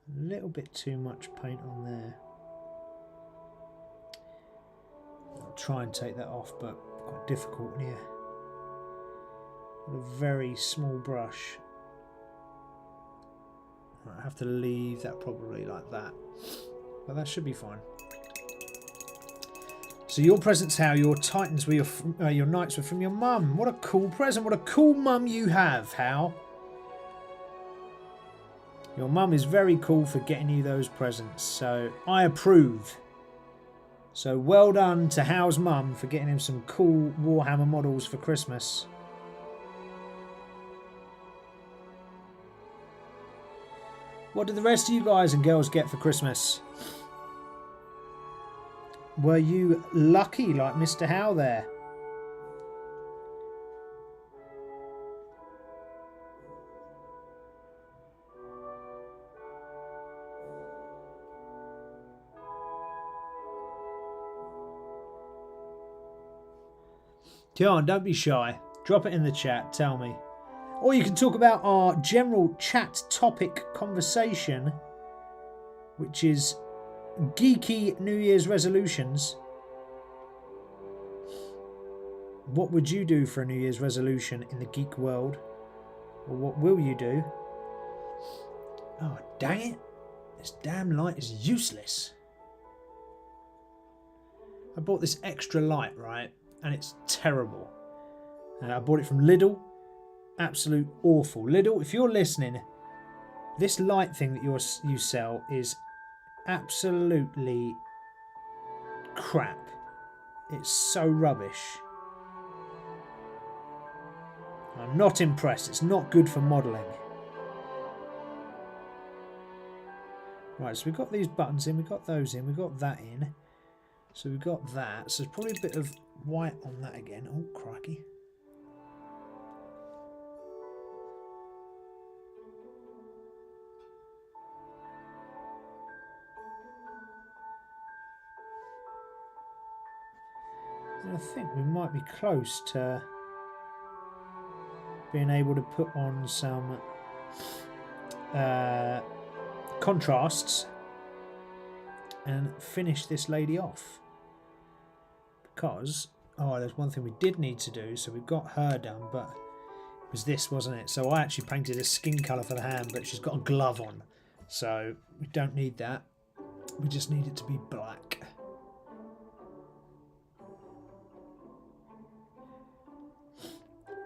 A little bit too much paint on there. I'll try and take that off, but quite difficult here. With a very small brush. I have to leave that probably like that, but that should be fine. So your presents, Hal, your Titans were your knights were from your mum. What a cool present! What a cool mum you have, Hal. Your mum is very cool for getting you those presents, so I approve. So well done to Hal's mum for getting him some cool Warhammer models for Christmas. What did the rest of you guys and girls get for Christmas? Were you lucky like Mr. Hal there? Come on, don't be shy. Drop it in the chat, tell me. Or you can talk about our general chat topic conversation, which is geeky New Year's resolutions. What would you do for a New Year's resolution in the geek world? Or what will you do? Oh, dang it. This damn light is useless. I bought this extra light, right? And it's terrible. I bought it from Lidl. Absolute awful. Lidl, if you're listening, this light thing that you sell is absolutely crap. It's so rubbish. I'm not impressed. It's not good for modelling. Right, so we've got these buttons in, we've got those in, we've got that in. So we've got that. So there's probably a bit of white on that again. Oh, crikey. And I think we might be close to being able to put on some contrasts and finish this lady off. Because, oh, there's one thing we did need to do, so we've got her done, but it was this, wasn't it? So I actually painted a skin colour for the hand, but she's got a glove on, so we don't need that. We just need it to be black.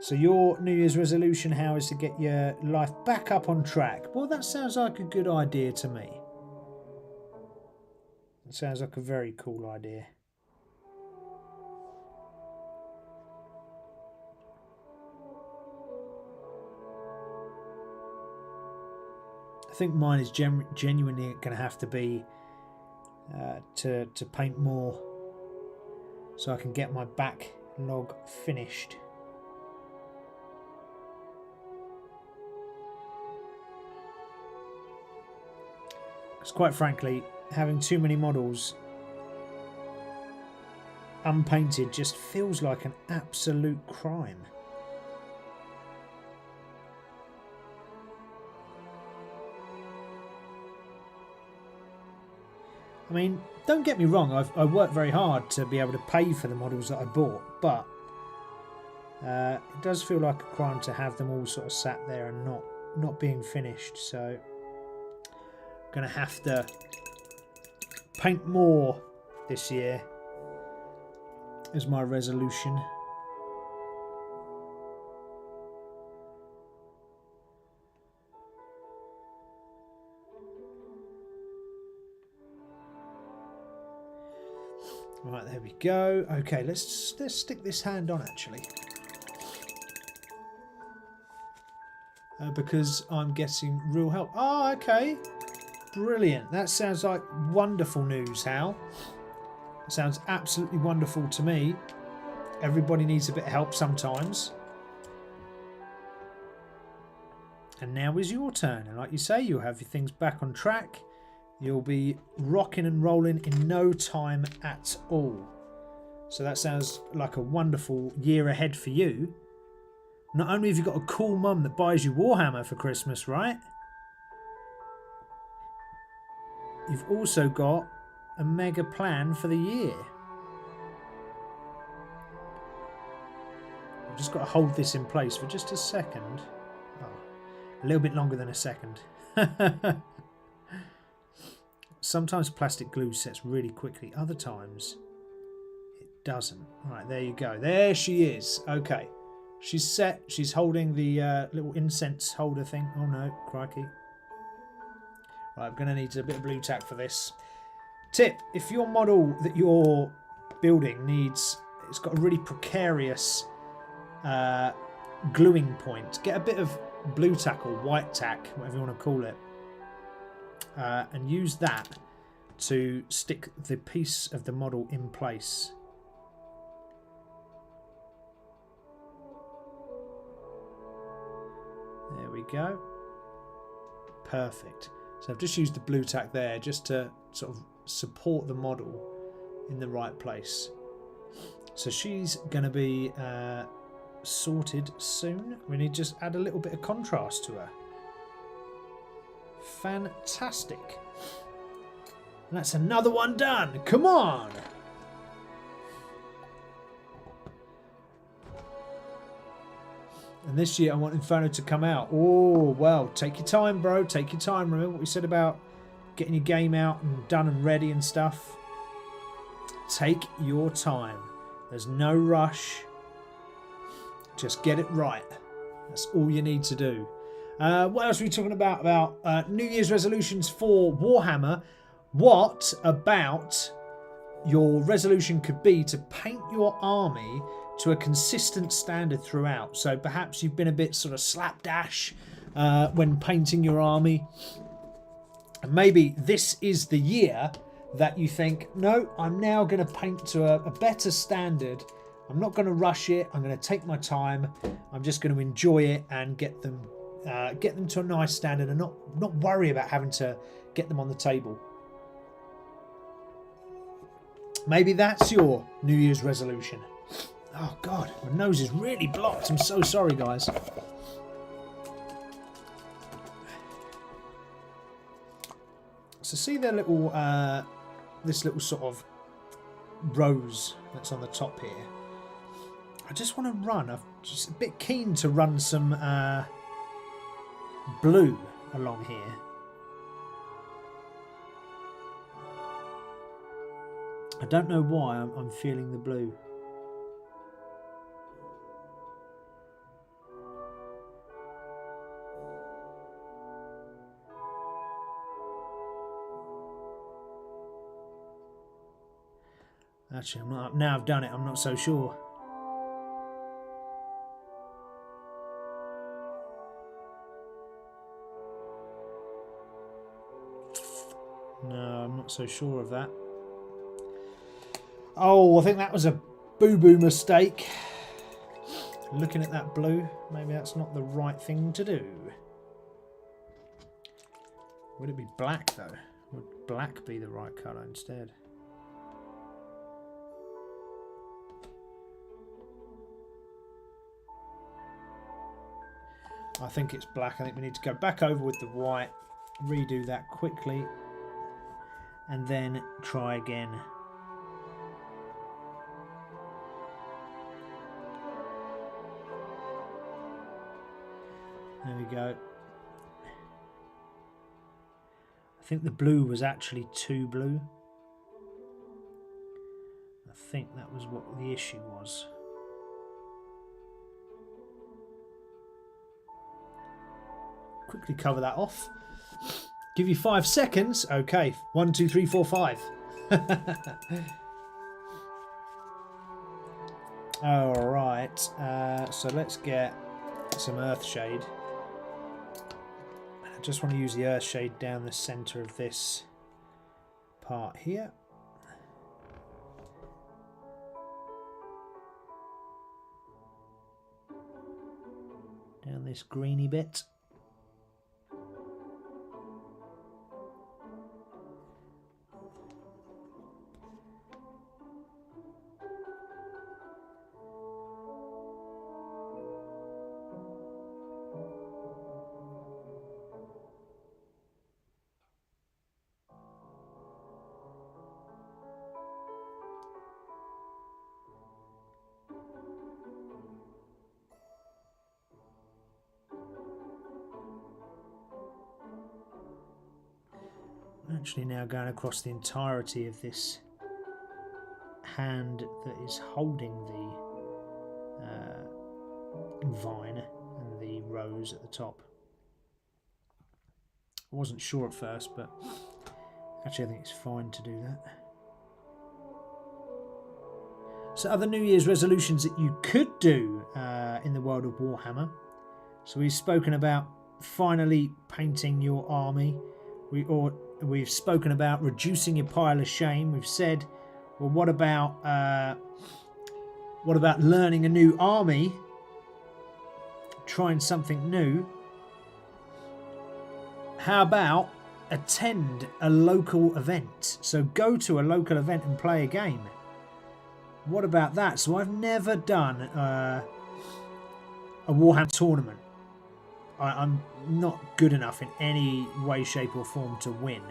So your New Year's resolution, how is to get your life back up on track? Well, that sounds like a good idea to me. It sounds like a very cool idea. I think mine is genuinely going to have to be to paint more so I can get my backlog finished. Because quite frankly, having too many models unpainted just feels like an absolute crime. I mean, don't get me wrong, I worked very hard to be able to pay for the models that I bought, but it does feel like a crime to have them all sort of sat there and not being finished. So I'm going to have to paint more this year is my resolution. Right, there we go. Okay, let's stick this hand on actually, because I'm getting real help. Oh, okay, brilliant. That sounds like wonderful news, Hal. It sounds absolutely wonderful to me. Everybody needs a bit of help sometimes. And now is your turn, and like you say, you'll have your things back on track. You'll be rocking and rolling in no time at all. So that sounds like a wonderful year ahead for you. Not only have you got a cool mum that buys you Warhammer for Christmas, right? You've also got a mega plan for the year. I've just got to hold this in place for just a second. Oh, a little bit longer than a second. Sometimes plastic glue sets really quickly, other times it doesn't. Right, there you go. There she is. Okay, she's set. She's holding the little incense holder thing. Oh no, crikey. Right, I'm going to need a bit of blue tack for this. Tip, if your model that you're building it's got a really precarious gluing point, get a bit of blue tack or white tack, whatever you want to call it. And use that to stick the piece of the model in place. There we go. Perfect. So I've just used the blue tack there just to sort of support the model in the right place. So she's going to be sorted soon. We need to just add a little bit of contrast to her. Fantastic. And that's another one done. Come on. And this year I want Inferno to come out. Oh, well, take your time, bro. Take your time. Remember what we said about getting your game out and done and ready and stuff? Take your time. There's no rush. Just get it right. That's all you need to do. What else are we talking about? About New Year's resolutions for Warhammer. What about your resolution could be to paint your army to a consistent standard throughout? So perhaps you've been a bit sort of slapdash when painting your army. And maybe this is the year that you think, no, I'm now going to paint to a better standard. I'm not going to rush it. I'm going to take my time. I'm just going to enjoy it and get them to a nice standard and not worry about having to get them on the table. Maybe that's your New Year's resolution. Oh God, my nose is really blocked. I'm so sorry, guys. So see the little, this little sort of rose that's on the top here. I just want to run. I'm just a bit keen to run some blue along here. I don't know why I'm feeling the blue. Actually, now I've done it, I'm not so sure. No, I'm not so sure of that. Oh, I think that was a boo-boo mistake. Looking at that blue, maybe that's not the right thing to do. Would it be black though? Would black be the right colour instead? I think it's black. I think we need to go back over with the white, redo that quickly, and then try again. There we go. I think the blue was actually too blue. I think that was what the issue was. Quickly cover that off. Give you 5 seconds. Okay, 1, 2, 3, 4, 5. All right. So let's get some earth shade. I just want to use the earth shade down the center of this part here. Down this greeny bit. Actually now going across the entirety of this hand that is holding the vine and the rose at the top. I wasn't sure at first, but actually I think it's fine to do that. So other New Year's resolutions that you could do in the world of Warhammer. So we've spoken about finally painting your army. We've spoken about reducing your pile of shame. We've said, well, what about learning a new army? Trying something new. How about attend a local event? So go to a local event and play a game. What about that? So I've never done a Warhammer tournament. I'm not good enough in any way, shape or form to win.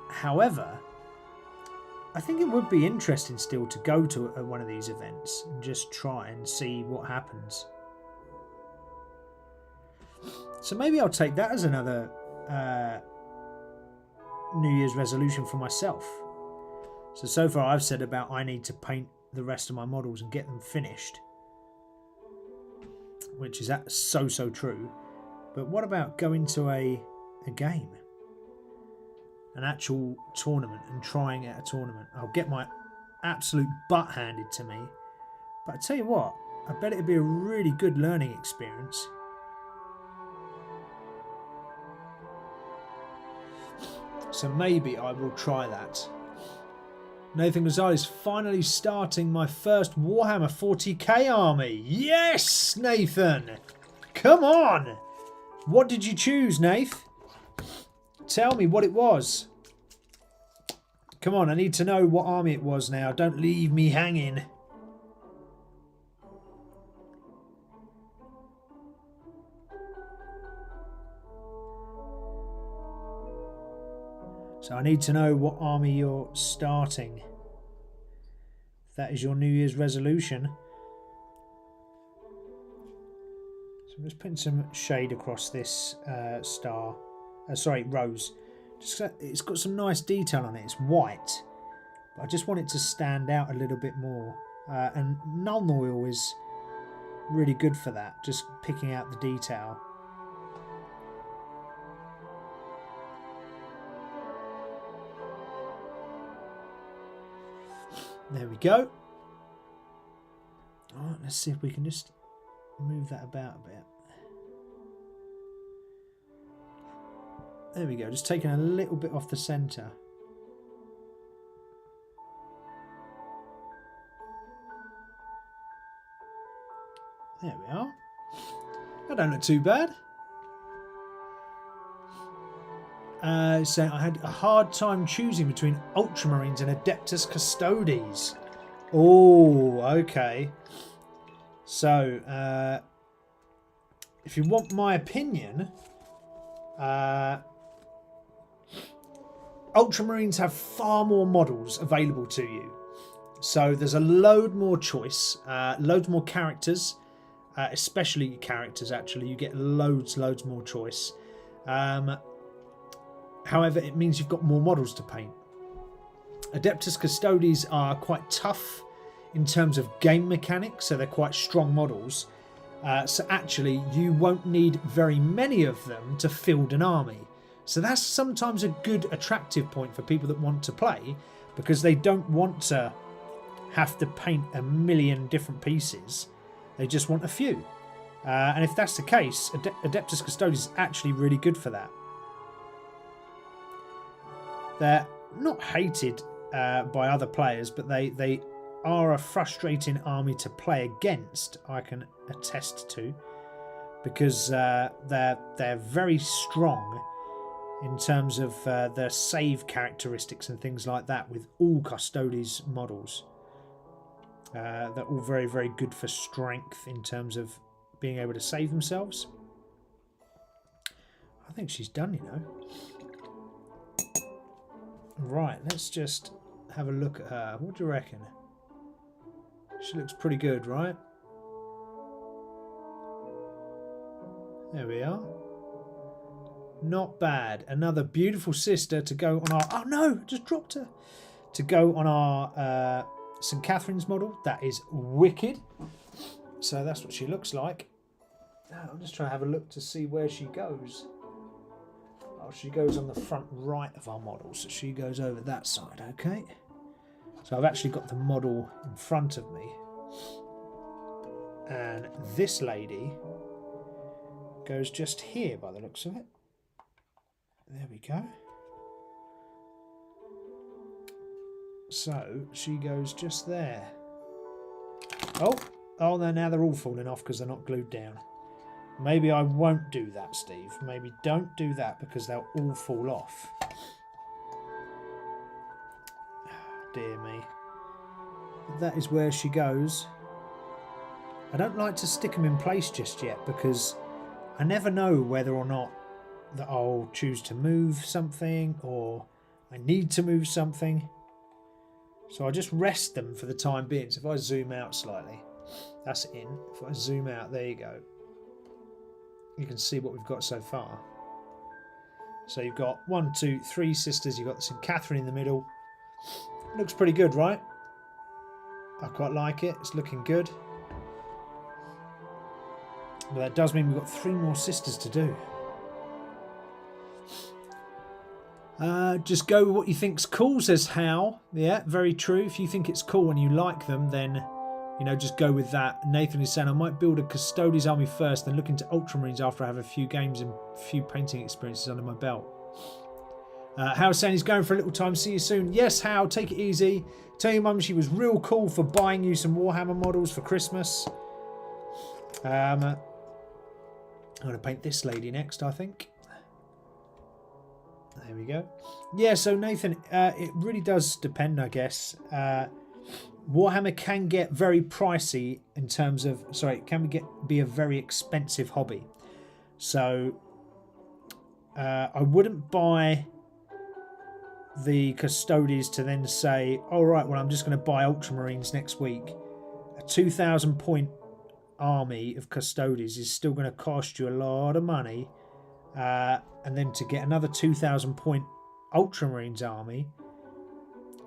However, I think it would be interesting still to go to one of these events and just try and see what happens. So maybe I'll take that as another New Year's resolution for myself. So far I've said about I need to paint the rest of my models and get them finished. Which is so true. But what about going to a game? An actual tournament and trying at a tournament. I'll get my absolute butt handed to me. But I tell you what, I bet it'd be a really good learning experience. So maybe I will try that. Nathan Gonzalez finally starting my first Warhammer 40k army. Yes, Nathan! Come on! What did you choose, Nath? Tell me what it was. Come on, I need to know what army it was now. Don't leave me hanging. So I need to know what army you're starting. If that is your New Year's resolution. So I'm just putting some shade across this rose. It's got some nice detail on it. It's white, but I just want it to stand out a little bit more. And Nuln Oil is really good for that, just picking out the detail. There we go. Alright, let's see if we can just move that about a bit. There we go, just taking a little bit off the centre. There we are. That don't look too bad. So I had a hard time choosing between Ultramarines and Adeptus Custodes. Oh, okay. So, if you want my opinion, Ultramarines have far more models available to you. So there's a load more choice, loads more characters, especially characters actually. You get loads more choice. However, it means you've got more models to paint. Adeptus Custodes are quite tough in terms of game mechanics, so they're quite strong models. So actually, you won't need very many of them to field an army. So that's sometimes a good attractive point for people that want to play, because they don't want to have to paint a million different pieces. They just want a few. And if that's the case, Adeptus Custodes is actually really good for that. They're not hated by other players, but they are a frustrating army to play against, I can attest to, because they're very strong in terms of their save characteristics and things like that with all Custodes models. They're all very good for strength in terms of being able to save themselves. I think she's done, you know. Right, let's just have a look at her. What do you reckon? She looks pretty good, right? There we are. Not bad. Another beautiful sister to go on our... Oh no, just dropped her. To go on our St. Catherine's model. That is wicked. So that's what she looks like. I'm just trying to have a look to see where she goes. Oh, she goes on the front right of our model, so she goes over that side, okay? So I've actually got the model in front of me. And this lady goes just here by the looks of it. There we go. So she goes just there. Oh, no, now they're all falling off because they're not glued down. Maybe I won't do that, Steve. Maybe don't do that because they'll all fall off. Dear me. But that is where she goes. I don't like to stick them in place just yet because I never know whether or not that I'll choose to move something or I need to move something. So I'll just rest them for the time being. So if I zoom out slightly, that's in. If I zoom out, there you go. You can see what we've got so far. So you've got 1, 2, 3 sisters. You've got St. Catherine in the middle. Looks pretty good, right? I quite like it. It's looking good. But that does mean we've got 3 more sisters to do. Just go with what you think's cool, says Hal. Yeah, very true. If you think it's cool and you like them, then... you know, just go with that. Nathan is saying, I might build a Custodes army first, then look into Ultramarines after I have a few games and a few painting experiences under my belt. Hal's saying he's going for a little time. See you soon. Yes, Hal, take it easy. Tell your mum she was real cool for buying you some Warhammer models for Christmas. I'm going to paint this lady next, I think. There we go. Yeah, so Nathan, it really does depend, I guess. Warhammer can get very pricey in terms of... sorry, it can be a very expensive hobby. So, I wouldn't buy the Custodes to then say, all right, well, I'm just going to buy Ultramarines next week. A 2,000 point army of Custodes is still going to cost you a lot of money. And then to get another 2,000 point Ultramarines army,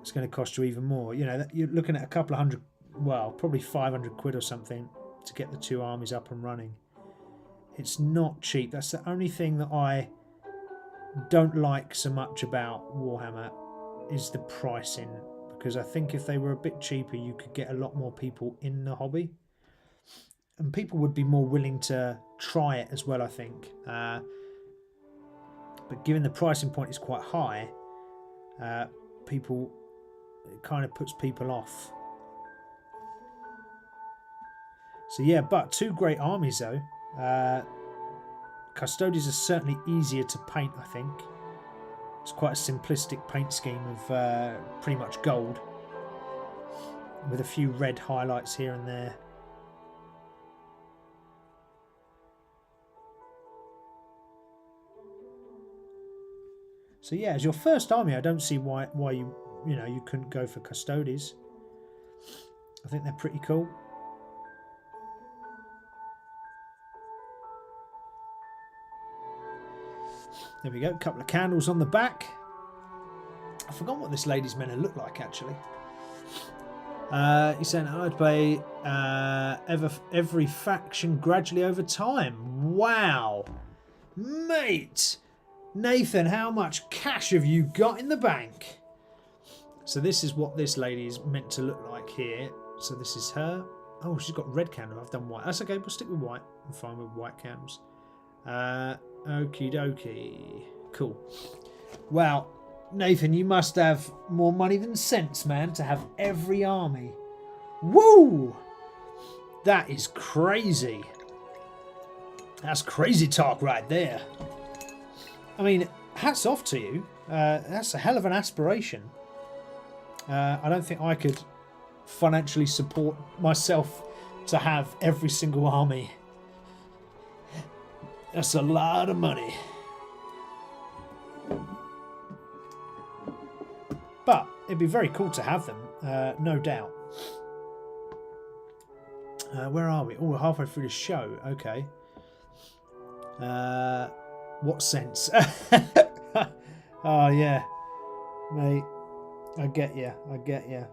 it's going to cost you even more. You know, you're looking at a couple of hundred, well, probably 500 quid or something to get the 2 armies up and running. It's not cheap. That's the only thing that I don't like so much about Warhammer is the pricing, because I think if they were a bit cheaper, you could get a lot more people in the hobby, and people would be more willing to try it as well, I think. but given the pricing point is quite high, it kind of puts people off. So yeah, but two great armies though. Custodians are certainly easier to paint, I think. It's quite a simplistic paint scheme of pretty much gold, with a few red highlights here and there. So yeah, as your first army, I don't see why you couldn't go for Custodians. I think they're pretty cool. There we go, a couple of candles on the back. I forgot what this lady's meant to look like actually. He's saying I'd play every faction gradually over time. Wow, mate. Nathan, how much cash have you got in the bank? So this is what this lady is meant to look like here. So this is her. Oh, she's got red candle. I've done white. That's okay, we'll stick with white. I'm fine with white candles. Okie dokie. Cool. Well, Nathan, you must have more money than sense, man, to have every army. Woo! That is crazy. That's crazy talk right there. I mean, hats off to you. That's a hell of an aspiration. I don't think I could financially support myself to have every single army. That's a lot of money. But it'd be very cool to have them, no doubt. Where are we? Oh, we're halfway through the show. Okay. What sense? Oh, yeah. Mate, I get you. I get you.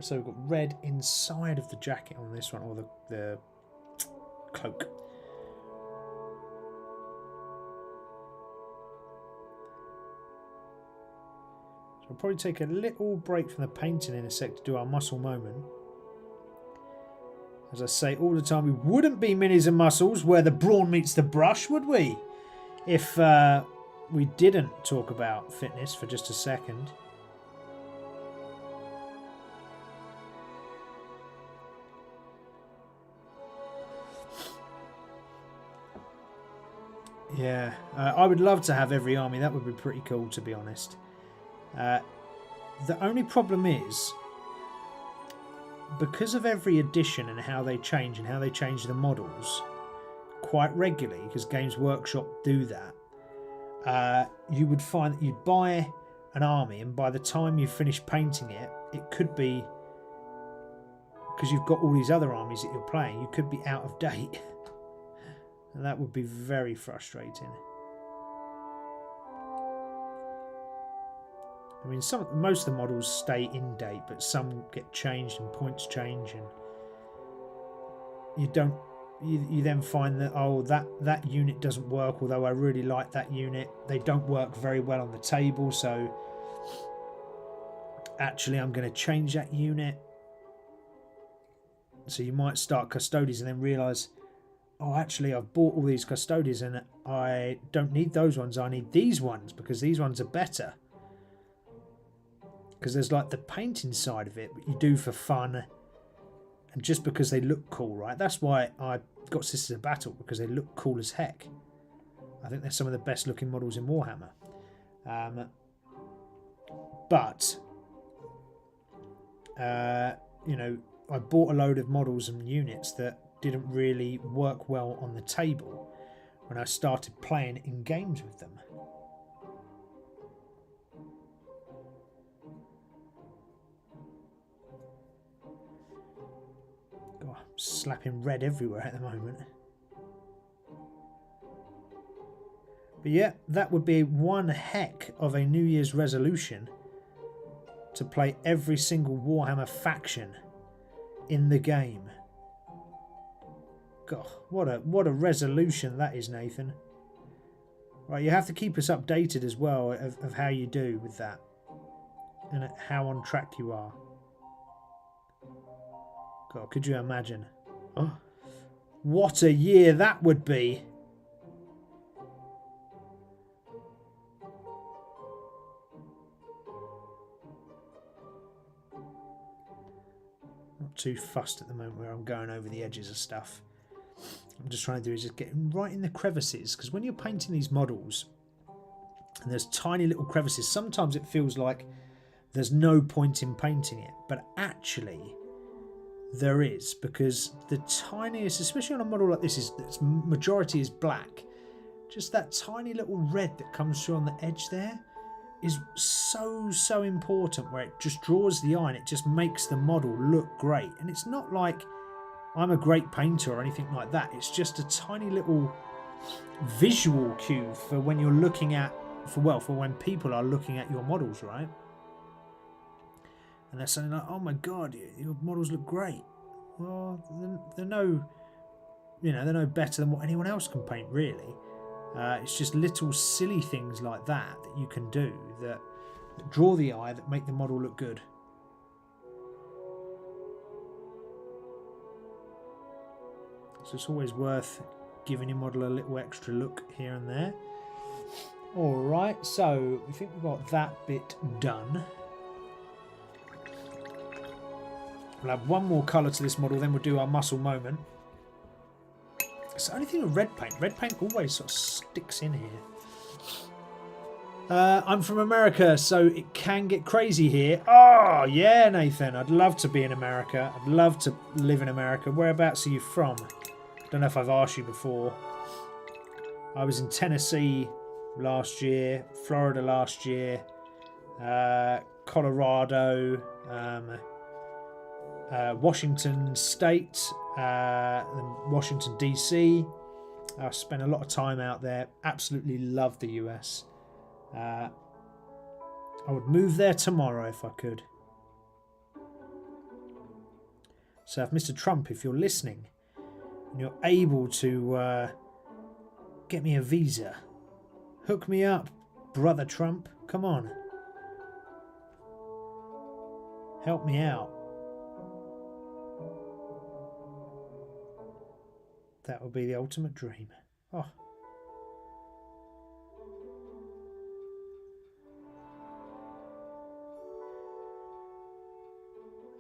So we've got red inside of the jacket on this one, or the cloak. So we'll probably take a little break from the painting in a sec to do our muscle moment. As I say all the time, we wouldn't be Minis and Muscles where the brawn meets the brush, would we? If we didn't talk about fitness for just a second. Yeah, I would love to have every army. That would be pretty cool, to be honest. The only problem is, because of every edition and how they change the models quite regularly, because Games Workshop do that, you would find that you'd buy an army, and by the time you finish painting it, it could be, because you've got all these other armies that you're playing, you could be out of date. And that would be very frustrating. I mean, most of the models stay in date, but some get changed and points change, and you then find that, oh, that unit doesn't work, although I really like that unit. They don't work very well on the table, so actually I'm going to change that unit. So you might start Custodians and then realise, oh, actually I've bought all these Custodians and I don't need those ones, I need these ones because these ones are better. Because there's like the painting side of it, but you do for fun and just because they look cool, right? That's why I got Sisters of Battle, because they look cool as heck. I think they're some of the best looking models in Warhammer. But you know, I bought a load of models and units that didn't really work well on the table when I started playing in games with them. God, I'm slapping red everywhere at the moment. But yeah, that would be one heck of a New Year's resolution to play every single Warhammer faction in the game. God, what a resolution that is, Nathan. Right, you have to keep us updated as well of how you do with that and how on track you are. God, could you imagine? Oh, what a year that would be. too fussed at the moment where I'm going over the edges of stuff. I'm just trying to do is just get right in the crevices, because when you're painting these models and there's tiny little crevices, sometimes it feels like there's no point in painting it, but actually there is, because the tiniest, especially on a model like this, is its majority is black. Just that tiny little red that comes through on the edge there is so important, where it just draws the eye and it just makes the model look great. And it's not like I'm a great painter or anything like that. It's just a tiny little visual cue for when you're looking at, for when people are looking at your models, right? And they're saying like, "Oh my God, your models look great." Well, they're no, they're no better than what anyone else can paint, really. It's just little silly things like that you can do that draw the eye, that make the model look good. So it's always worth giving your model a little extra look here and there. Alright, so I think we've got that bit done. We'll have one more colour to this model, then we'll do our muscle moment. It's the only thing with red paint. Red paint always sort of sticks in here. I'm from America, so it can get crazy here. Oh, yeah, Nathan. I'd love to be in America. I'd love to live in America. Whereabouts are you from? Don't know if I've asked you before. I was in Tennessee last year, Florida last year, Colorado, Washington State, and Washington DC. I spent a lot of time out there. Absolutely love the US. I would move there tomorrow if I could. So if Mr. Trump, if you're listening and you're able to get me a visa, hook me up, brother Trump. Come on. Help me out. That would be the ultimate dream. Oh.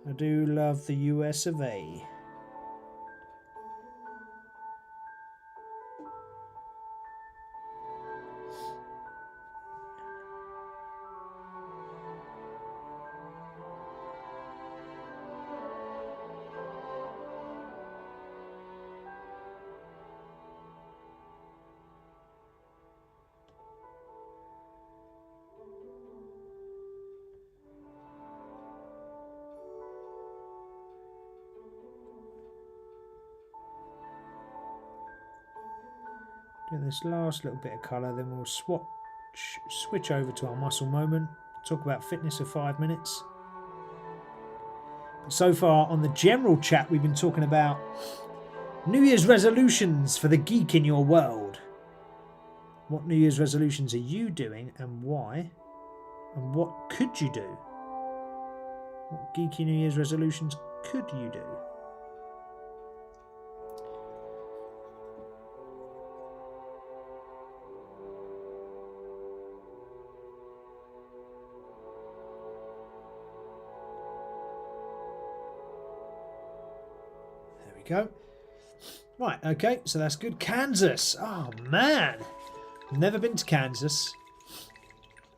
I do love the US of A. Do this last little bit of colour, then we'll switch over to our muscle moment, talk about fitness for 5 minutes. But so far on the general chat, we've been talking about New Year's resolutions for the geek in your world. What New Year's resolutions are you doing and why? And what could you do? What geeky New Year's resolutions could you do? Go. Right, okay, so that's good. Kansas. Oh, man. Never been to Kansas.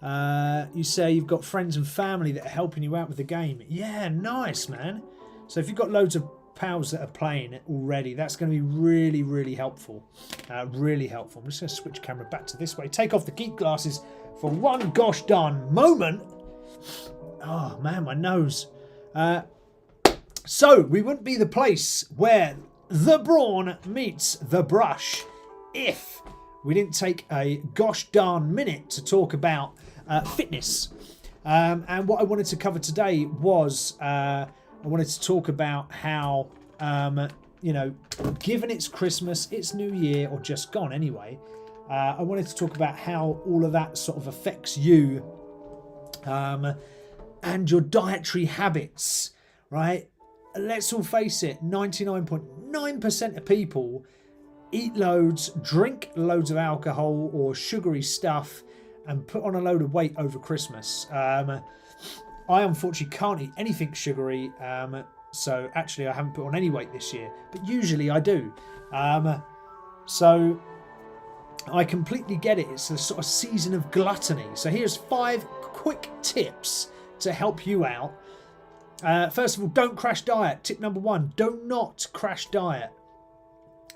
You say you've got friends and family that are helping you out with the game. Yeah, nice, man. So if you've got loads of pals that are playing it already, that's going to be really, really helpful. Really helpful. I'm just going to switch camera back to this way. Take off the geek glasses for one gosh darn moment. Oh, man, my nose. So, we wouldn't be the place where the brawn meets the brush if we didn't take a gosh darn minute to talk about fitness. And what I wanted to cover today was I wanted to talk about how, given it's Christmas, it's New Year, or just gone anyway, I wanted to talk about how all of that sort of affects you and your dietary habits, right? Let's all face it, 99.9% of people eat loads, drink loads of alcohol or sugary stuff and put on a load of weight over Christmas. I unfortunately can't eat anything sugary So actually I haven't put on any weight this year, but usually I do. So I completely get it. It's a sort of season of gluttony. So here's 5 quick tips to help you out. First of all, don't crash diet. Tip number 1, do not crash diet.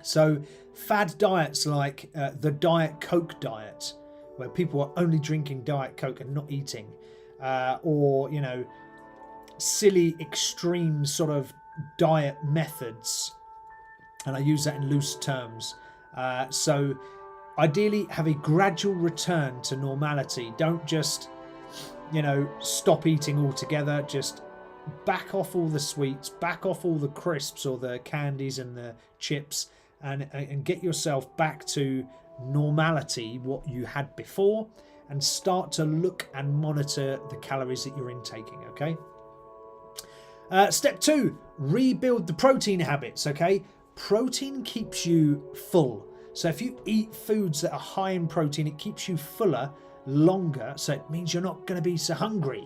So fad diets like the Diet Coke diet, where people are only drinking Diet Coke and not eating, or, you know, silly extreme sort of diet methods, and I use that in loose terms. So ideally have a gradual return to normality. Don't just, you know, stop eating altogether. Just back off all the sweets, back off all the crisps or the candies and the chips, and get yourself back to normality, what you had before, and start to look and monitor the calories that you're intaking. Okay. Step 2, rebuild the protein habits. Okay, protein keeps you full. So if you eat foods that are high in protein, it keeps you fuller longer. So it means you're not going to be so hungry.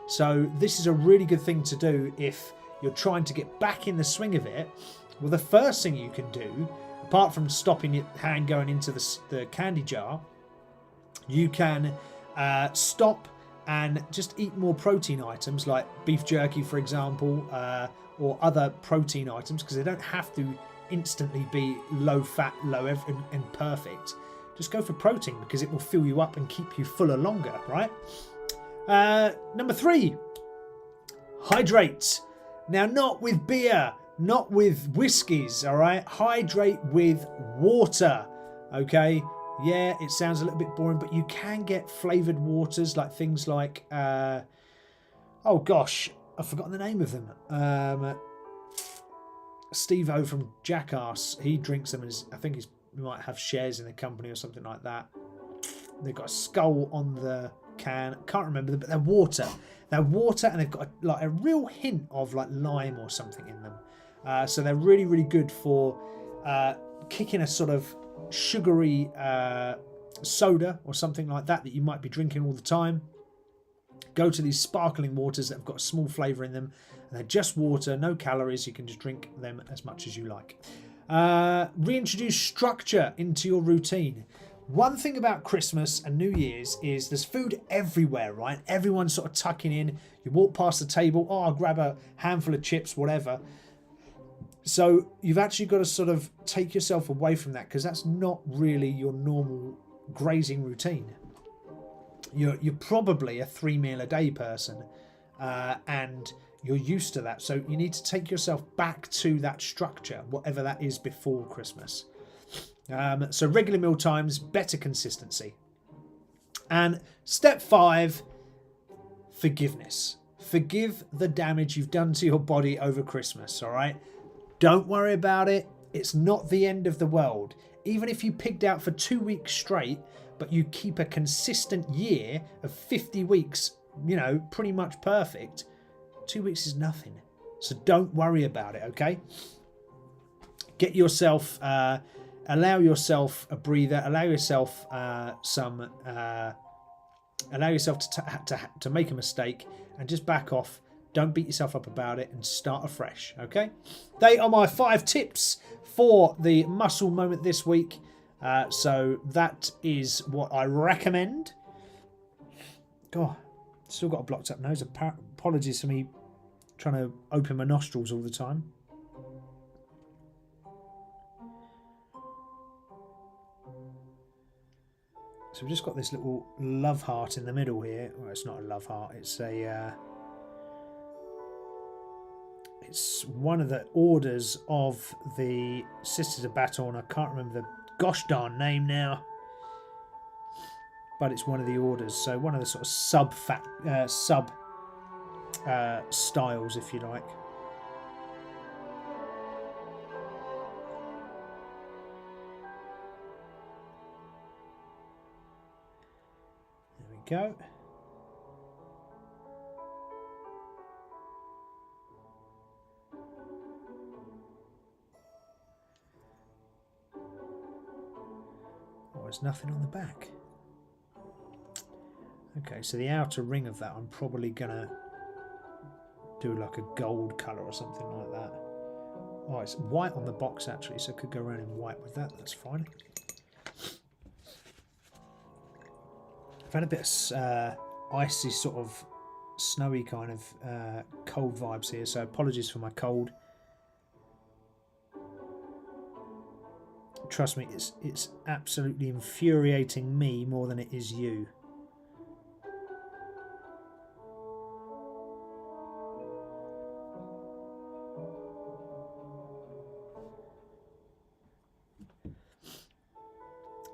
So this is a really good thing to do if you're trying to get back in the swing of it. Well, the first thing you can do, apart from stopping your hand going into the candy jar, you can stop and just eat more protein items like beef jerky, for example, or other protein items, because they don't have to instantly be low fat, and perfect. Just go for protein because it will fill you up and keep you fuller longer, right? Number 3, hydrate. Now, not with beer, not with whiskies, all right? Hydrate with water, okay? Yeah, it sounds a little bit boring, but you can get flavoured waters, like things like, oh gosh, I've forgotten the name of them. Steve-O from Jackass, he drinks them, and I think he might have shares in the company or something like that. They've got a skull on the can. Can't remember them, but they're water. They're water, and they've got like a real hint of like lime or something in them. So they're really, really good for kicking a sort of sugary soda or something like that you might be drinking all the time. Go to these sparkling waters that have got a small flavour in them, and they're just water, no calories. You can just drink them as much as you like. Reintroduce structure into your routine. One thing about Christmas and New Year's is there's food everywhere, right? Everyone's sort of tucking in. You walk past the table, oh, I'll grab a handful of chips, whatever. So you've actually got to sort of take yourself away from that, because that's not really your normal grazing routine. You're probably a 3 meal a day person, and you're used to that. So you need to take yourself back to that structure, whatever that is before Christmas. So regular meal times, better consistency. And step 5, forgiveness. Forgive the damage you've done to your body over Christmas, all right? Don't worry about it. It's not the end of the world. Even if you pigged out for 2 weeks straight, but you keep a consistent year of 50 weeks, you know, pretty much perfect, 2 weeks is nothing. So don't worry about it, okay? Get yourself, allow yourself a breather, allow yourself to make a mistake, and just back off. Don't beat yourself up about it, and start afresh, okay? They are my 5 tips for the muscle moment this week. So that is what I recommend. God, still got a blocked up nose. Apologies for me trying to open my nostrils all the time. So we've just got this little love heart in the middle here. Well, it's not a love heart. It's a... It's one of the orders of the Sisters of Baton. I can't remember the gosh darn name now, but it's one of the orders. So one of the sort of sub styles, if you like. There we go. There's nothing on the back. Okay, so the outer ring of that I'm probably gonna do like a gold colour or something like that. Oh, it's white on the box actually, so I could go around in white with that. That's fine. I've had a bit of icy, sort of snowy kind of cold vibes here, so apologies for my cold. Trust me, it's absolutely infuriating me more than it is you.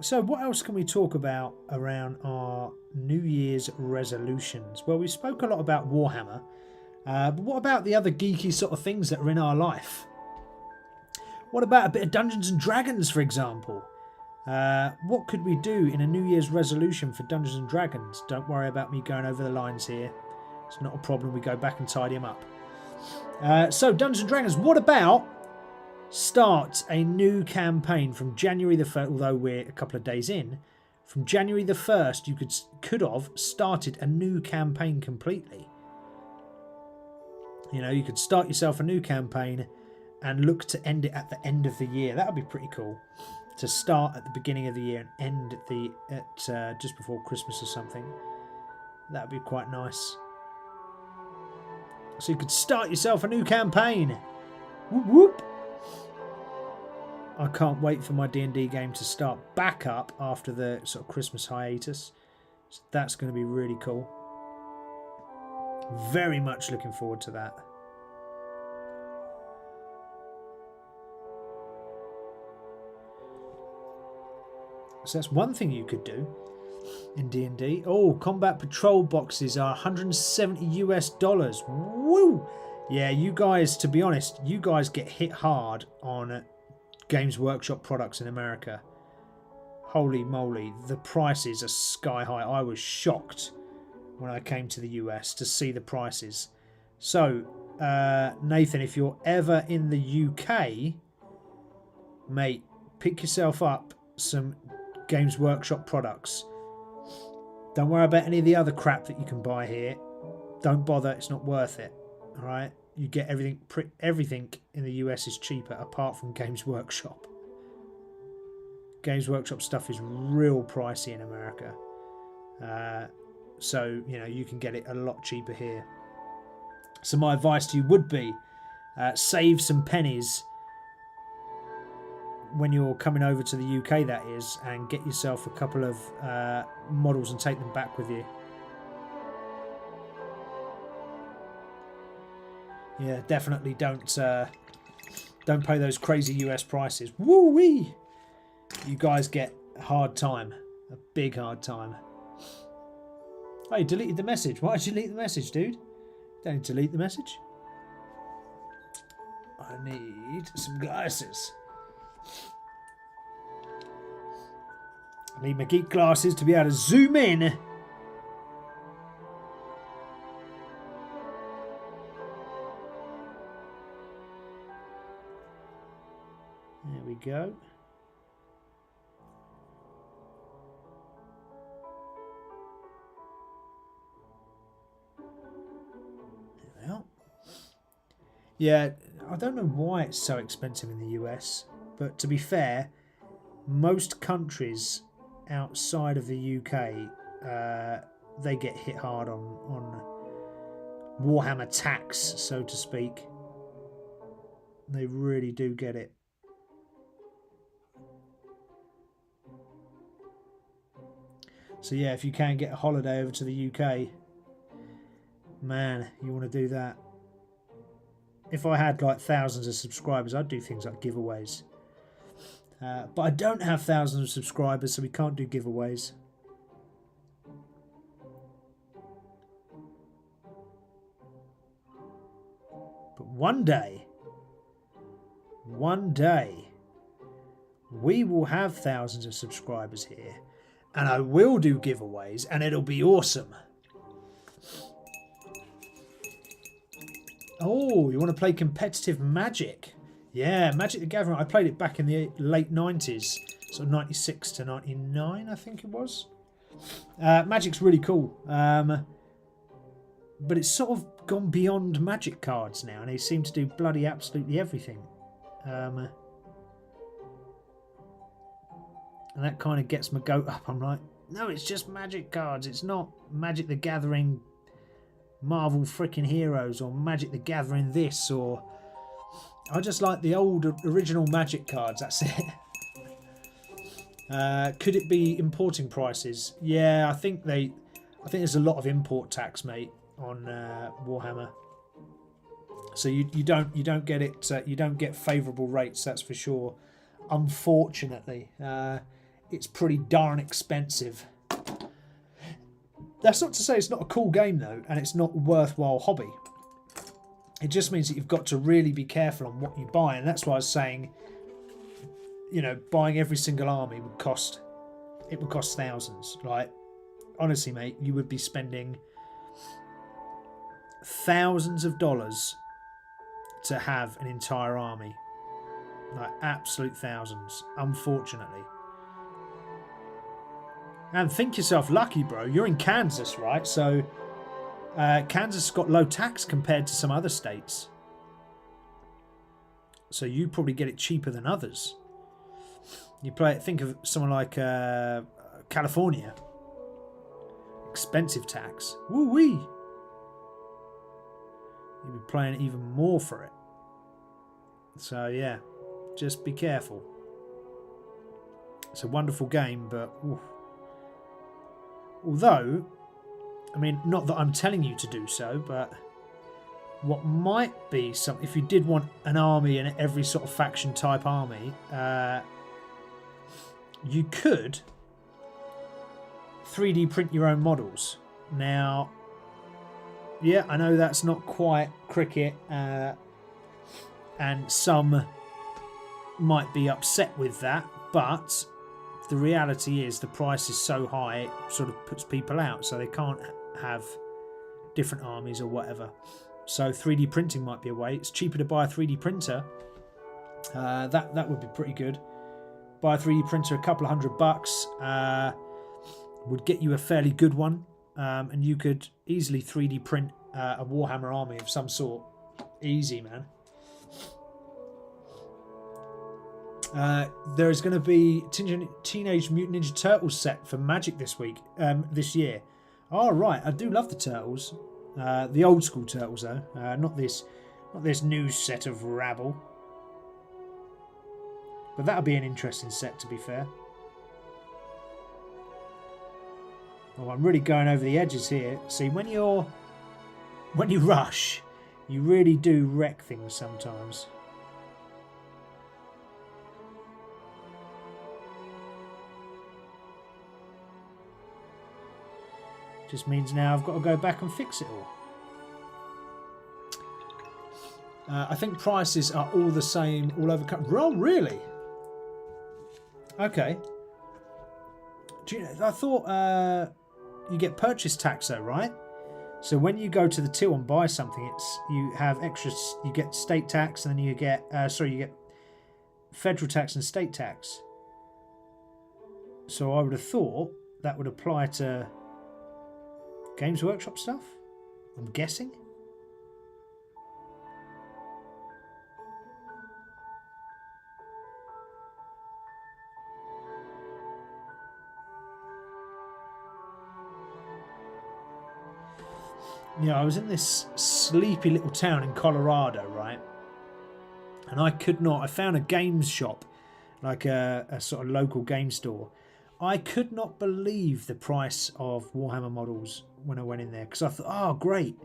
So what else can we talk about around our New Year's resolutions? Well, we spoke a lot about Warhammer, but what about the other geeky sort of things that are in our life? What about a bit of Dungeons and Dragons, for example? What could we do in a New Year's resolution for Dungeons and Dragons? Don't worry about me going over the lines here. It's not a problem. We go back and tidy them up. So Dungeons and Dragons, what about start a new campaign from January the 1st, although we're a couple of days in. From January the 1st, you could have started a new campaign completely. You know, you could start yourself a new campaign and look to end it at the end of the year. That would be pretty cool. To start at the beginning of the year and end at just before Christmas or something. That would be quite nice. So you could start yourself a new campaign. Whoop whoop. I can't wait for my D&D game to start back up after the sort of Christmas hiatus. So that's going to be really cool. Very much looking forward to that. So that's one thing you could do in D&D. Oh, combat patrol boxes are $170 US. Woo! Yeah, you guys, to be honest, you guys get hit hard on Games Workshop products in America. Holy moly, the prices are sky high. I was shocked when I came to the US to see the prices. So, Nathan, if you're ever in the UK, mate, pick yourself up some Games Workshop products. Don't worry about any of the other crap that you can buy here. Don't bother, it's not worth it. Alright? You get everything in the US is cheaper apart from Games Workshop. Games Workshop stuff is real pricey in America. So, you know, you can get it a lot cheaper here. So my advice to you would be save some pennies when you're coming over to the UK, that is, and get yourself a couple of models and take them back with you. Yeah, definitely don't pay those crazy US prices. Woo-wee! You guys get a hard time. A big hard time. Oh, you deleted the message. Why did you delete the message, dude? Don't delete the message. I need some glasses. I need my geek glasses to be able to zoom in. There we go. There we are. Yeah, I don't know why it's so expensive in the US, but to be fair, most countries outside of the UK, they get hit hard on Warhammer tax, so to speak. They really do get it. So yeah, if you can get a holiday over to the UK, man, you want to do that. If I had like thousands of subscribers, I'd do things like giveaways. But I don't have thousands of subscribers, so we can't do giveaways. But one day, we will have thousands of subscribers here, and I will do giveaways, and it'll be awesome. Oh, you want to play competitive Magic? Yeah, Magic the Gathering. I played it back in the late 90s. So 96 to 99, I think it was. Magic's really cool. But it's sort of gone beyond magic cards now, and they seem to do bloody absolutely everything. And that kind of gets my goat up. I'm like, no, it's just magic cards. It's not Magic the Gathering Marvel freaking Heroes or Magic the Gathering this, or I just like the old original Magic cards. That's it. Could it be importing prices? Yeah, I think there's a lot of import tax, mate, on Warhammer. So you don't get it. You don't get favourable rates. That's for sure. Unfortunately, it's pretty darn expensive. That's not to say it's not a cool game though, and it's not a worthwhile hobby. It just means that you've got to really be careful on what you buy, and that's why I was saying, you know, buying every single army would cost thousands. Like, honestly, mate, you would be spending thousands of dollars to have an entire army. Like, absolute thousands, unfortunately. And think yourself lucky, bro. You're in Kansas, right? So Kansas has got low tax compared to some other states. So you probably get it cheaper than others. Think of someone like California. Expensive tax. Woo-wee. You'd be paying even more for it. So yeah, just be careful. It's a wonderful game, but oof. Although, I mean, not that I'm telling you to do so, but what might be some, if you did want an army and every sort of faction type army, you could 3D print your own models. Now, yeah, I know that's not quite cricket, and some might be upset with that, but the reality is the price is so high it sort of puts people out, so they can't have different armies or whatever. So 3D printing might be a way. It's cheaper to buy a 3D printer. That would be pretty good. Buy a 3D printer, a couple of $100 would get you a fairly good one, and you could easily 3D print a Warhammer army of some sort. Easy, man. There is going to be Teenage Mutant Ninja Turtles set for Magic this year. Oh, right, I do love the Turtles. The old school Turtles though, not this new set of rabble. But that'll be an interesting set, to be fair. Oh, I'm really going over the edges here. See, when you rush, you really do wreck things sometimes. Just means now I've got to go back and fix it all. I think prices are all the same all over. Oh, really? Okay. I thought you get purchase tax though, right? So when you go to the till and buy something, you have extras. You get state tax, and then you get you get federal tax and state tax. So I would have thought that would apply to Games Workshop stuff, I'm guessing. Yeah, I was in this sleepy little town in Colorado, right? And I found a games shop, like a sort of local game store. I could not believe the price of Warhammer models when I went in there, because I thought, oh, great,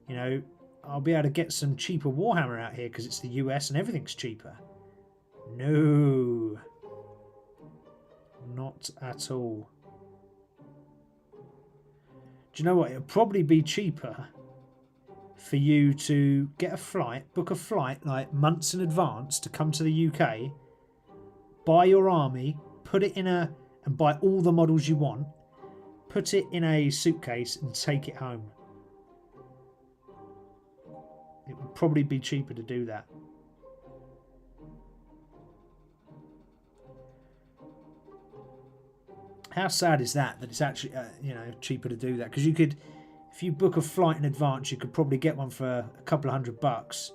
you know, I'll be able to get some cheaper Warhammer out here because it's the US and everything's cheaper. No, not at all. Do you know what? It'll probably be cheaper for you to get a flight, book a flight like months in advance to come to the UK, buy your army, put it in and buy all the models you want, put it in a suitcase and take it home. It would probably be cheaper to do that. How sad is that it's actually cheaper to do that? Because you could, if you book a flight in advance, you could probably get one for a couple of $100.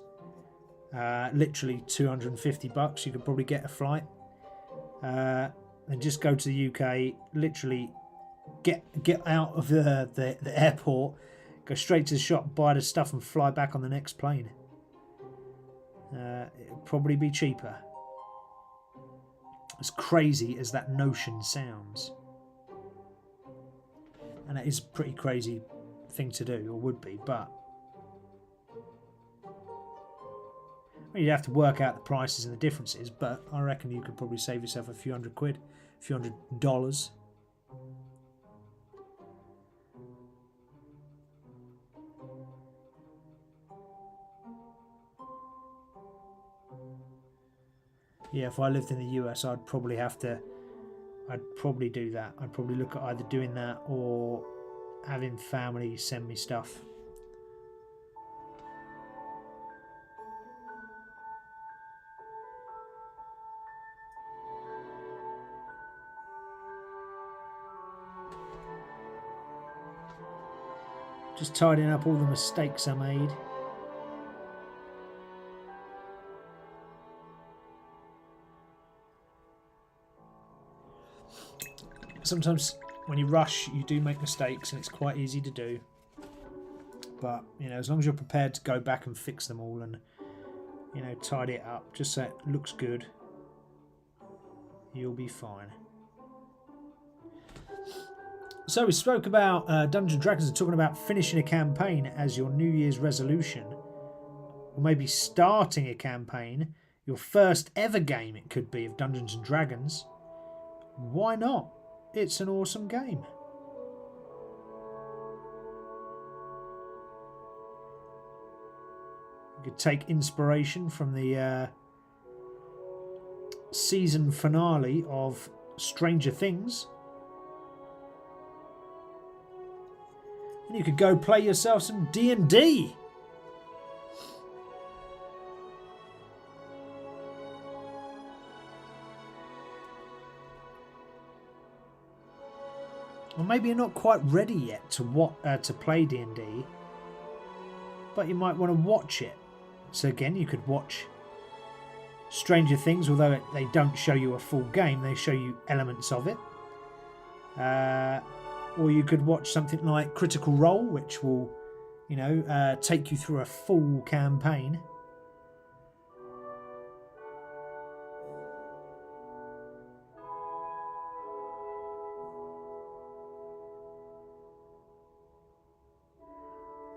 Literally $250. You could probably get a flight. And just go to the UK. Literally, get out of the airport, go straight to the shop, buy the stuff, and fly back on the next plane. It'll probably be cheaper. As crazy as that notion sounds, and that is a pretty crazy thing to do, or would be, but you'd have to work out the prices and the differences, but I reckon you could probably save yourself a few £100, a few $100. Yeah, if I lived in the US, I'd probably do that. I'd probably look at either doing that or having family send me stuff. Just tidying up all the mistakes I made. Sometimes when you rush, you do make mistakes, and it's quite easy to do. But, you know, as long as you're prepared to go back and fix them all and, you know, tidy it up just so it looks good, you'll be fine. So we spoke about Dungeons & Dragons and talking about finishing a campaign as your New Year's resolution. Or maybe starting a campaign, your first ever game it could be of Dungeons & Dragons. Why not? It's an awesome game. You could take inspiration from the season finale of Stranger Things. And you could go play yourself some D&D. Or maybe you're not quite ready yet to play D&D, but you might want to watch it. So again, you could watch Stranger Things, although they don't show you a full game, they show you elements of it. Or you could watch something like Critical Role, which will, you know, take you through a full campaign.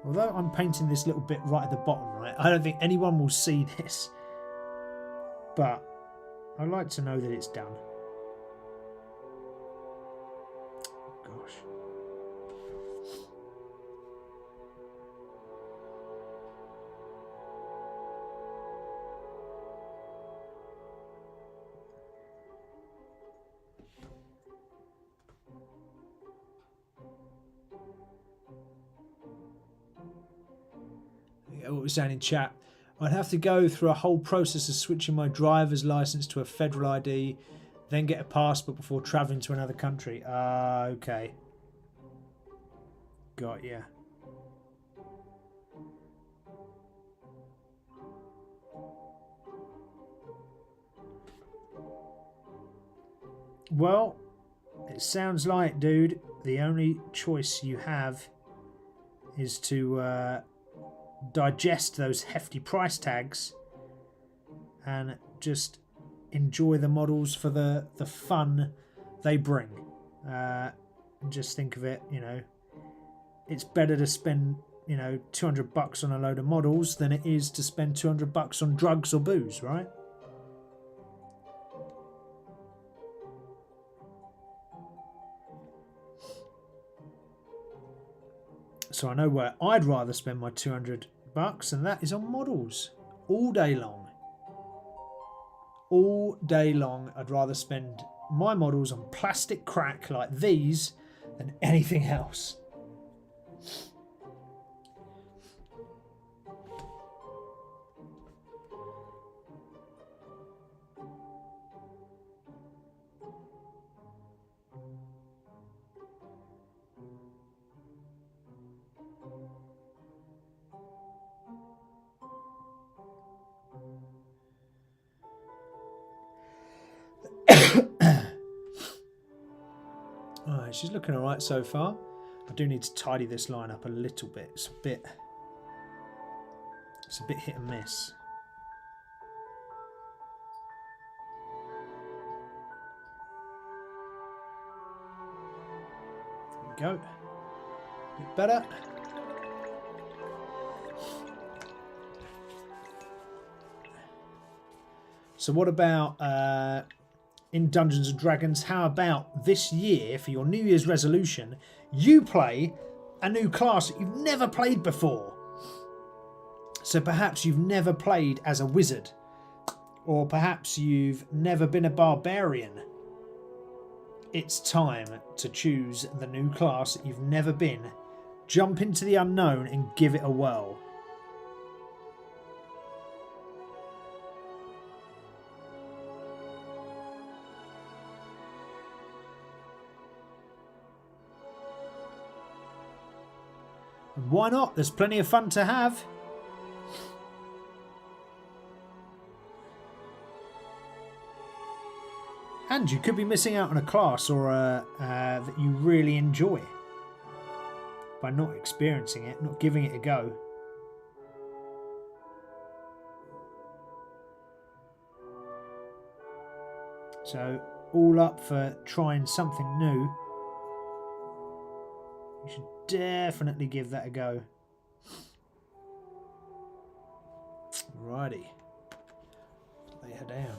Although I'm painting this little bit right at the bottom, right, I don't think anyone will see this. But I'd like to know that it's done. Gosh. What was saying in chat, I'd have to go through a whole process of switching my driver's license to a federal ID, then get a passport before travelling to another country. Okay. Got ya. Well, it sounds like, dude, the only choice you have is to digest those hefty price tags and just enjoy the models for the fun they bring. Just think of it, you know, it's better to spend, you know, $200 on a load of models than it is to spend $200 on drugs or booze, right? So I know where I'd rather spend my $200, and that is on models all day long. All day long, I'd rather spend my models on plastic crack like these than anything else. Right, she's looking alright so far. I do need to tidy this line up a little bit. It's a bit hit and miss. There we go. A bit better. So what about in Dungeons and Dragons, how about this year for your New Year's resolution, you play a new class that you've never played before. So perhaps you've never played as a wizard, or perhaps you've never been a barbarian. It's time to choose the new class that you've never been, jump into the unknown and give it a whirl. And why not? There's plenty of fun to have. And you could be missing out on a class or that you really enjoy by not experiencing it, not giving it a go. So, all up for trying something new. You should definitely give that a go. Alrighty. Lay her down.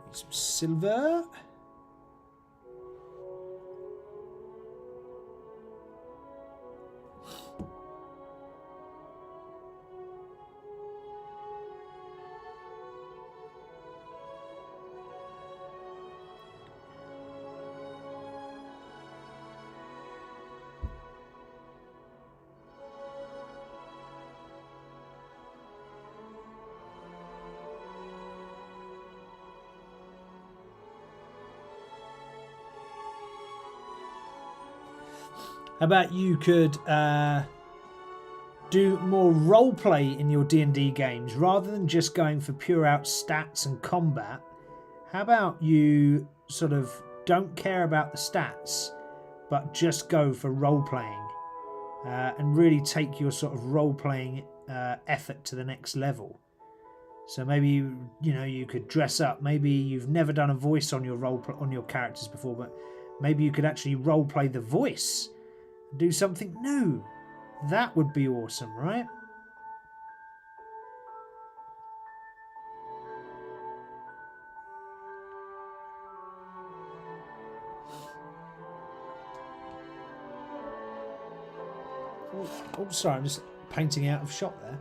Need some silver. How about you could do more roleplay in your D&D games rather than just going for pure out stats and combat? How about you sort of don't care about the stats but just go for roleplaying and really take your sort of roleplaying effort to the next level? So maybe you could dress up. Maybe you've never done a voice on your on your characters before, but maybe you could actually roleplay the voice. Do something new. That would be awesome, right? Oh, sorry, I'm just painting out of shot there.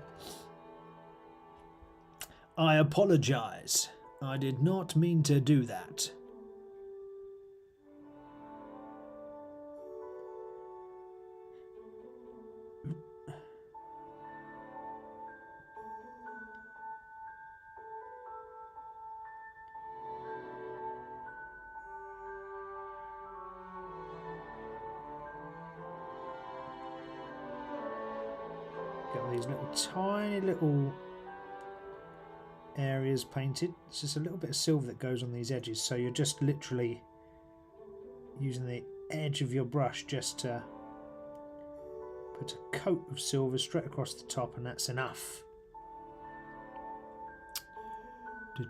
I apologize. I did not mean to do that. Got these little tiny little areas painted. It's just a little bit of silver that goes on these edges, so you're just literally using the edge of your brush just to put a coat of silver straight across the top, and that's enough. Oh,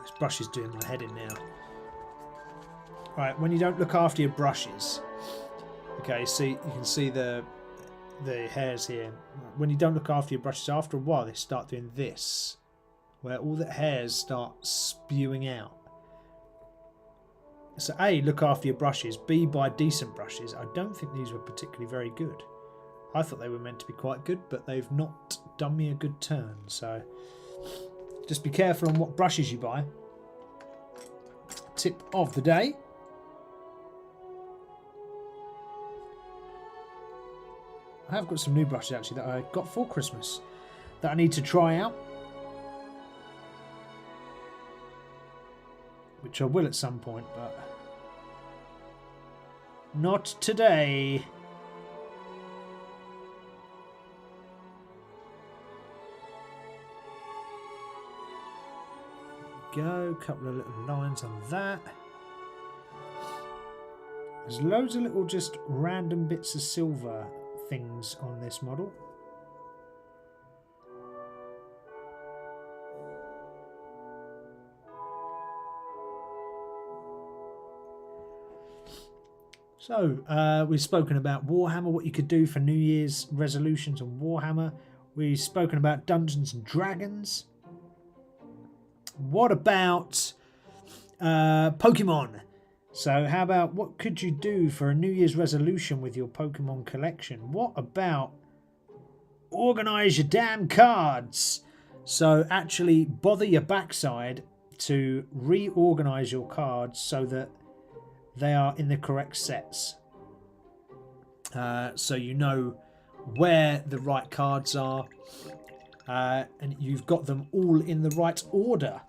this brush is doing my head in now. Right, when you don't look after your brushes, okay, see, you can see the hairs here. When you don't look after your brushes, after a while they start doing this, where all the hairs start spewing out. So A, look after your brushes. B, buy decent brushes. I don't think these were particularly very good. I thought they were meant to be quite good, but they've not done me a good turn. So just be careful on what brushes you buy. Tip of the day. I have got some new brushes actually that I got for Christmas that I need to try out, which I will at some point, but not today. go. Couple of little lines on that. There's loads of little just random bits of silver things on this model. So, we've spoken about Warhammer, what you could do for New Year's resolutions on Warhammer. We've spoken about Dungeons and Dragons. What about Pokemon? So how about what could you do for a New Year's resolution with your Pokemon collection? What about organise your damn cards? So actually bother your backside to reorganise your cards so that they are in the correct sets. So you know where the right cards are and you've got them all in the right order.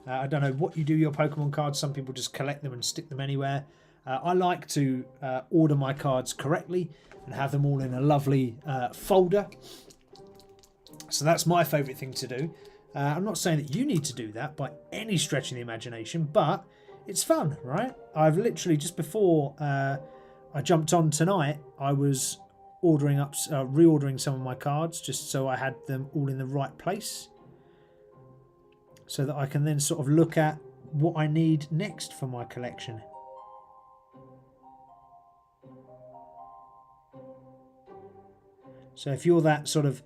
I don't know what you do with your Pokemon cards. Some people just collect them and stick them anywhere. I like to order my cards correctly and have them all in a lovely folder. So that's my favourite thing to do. I'm not saying that you need to do that by any stretch of the imagination, but it's fun, right? I've literally, just before I jumped on tonight, I was reordering some of my cards just so I had them all in the right place, so that I can then sort of look at what I need next for my collection. So if you're that sort of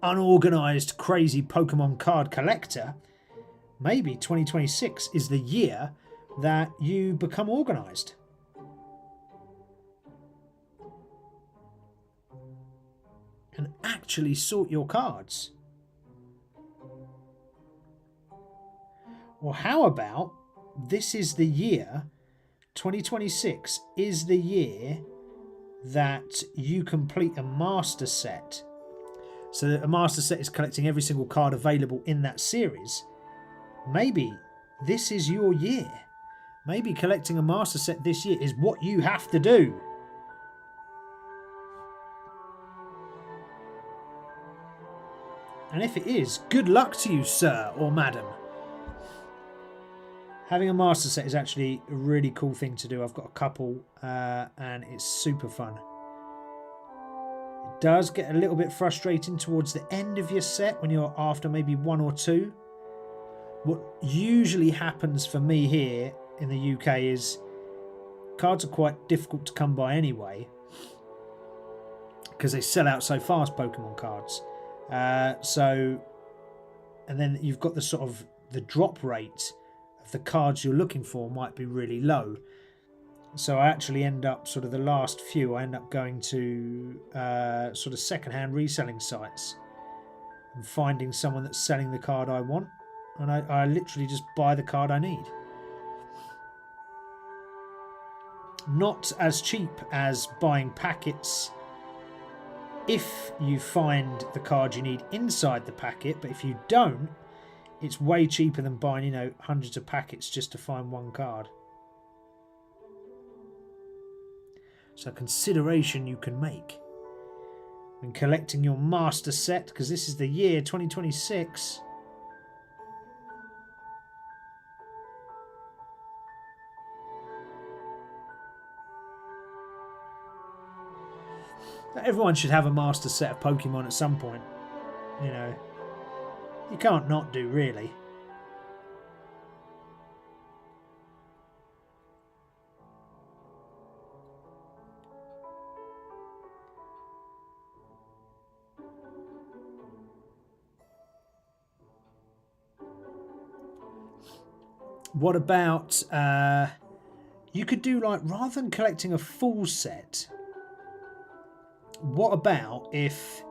unorganised, crazy Pokemon card collector, maybe 2026 is the year that you become organised. And actually sort your cards. Or how about this is the year, 2026 is the year that you complete a master set. So a master set is collecting every single card available in that series. Maybe this is your year. Maybe collecting a master set this year is what you have to do. And if it is, good luck to you, sir or madam. Having a master set is actually a really cool thing to do. I've got a couple and it's super fun. It does get a little bit frustrating towards the end of your set when you're after maybe one or two. What usually happens for me here in the UK is cards are quite difficult to come by anyway because they sell out so fast, Pokemon cards. And then you've got the sort of the drop rate of the cards you're looking for might be really low. So I actually end up sort of the last few, I end up going to sort of second-hand reselling sites and finding someone that's selling the card I want, and I literally just buy the card I need. Not as cheap as buying packets if you find the card you need inside the packet, but if you don't, it's way cheaper than buying, you know, hundreds of packets just to find one card. So consideration you can make when collecting your master set, because this is the year 2026. Everyone should have a master set of Pokemon at some point. You know, you can't not do, really. What about you could do, like, rather than collecting a full set, what about if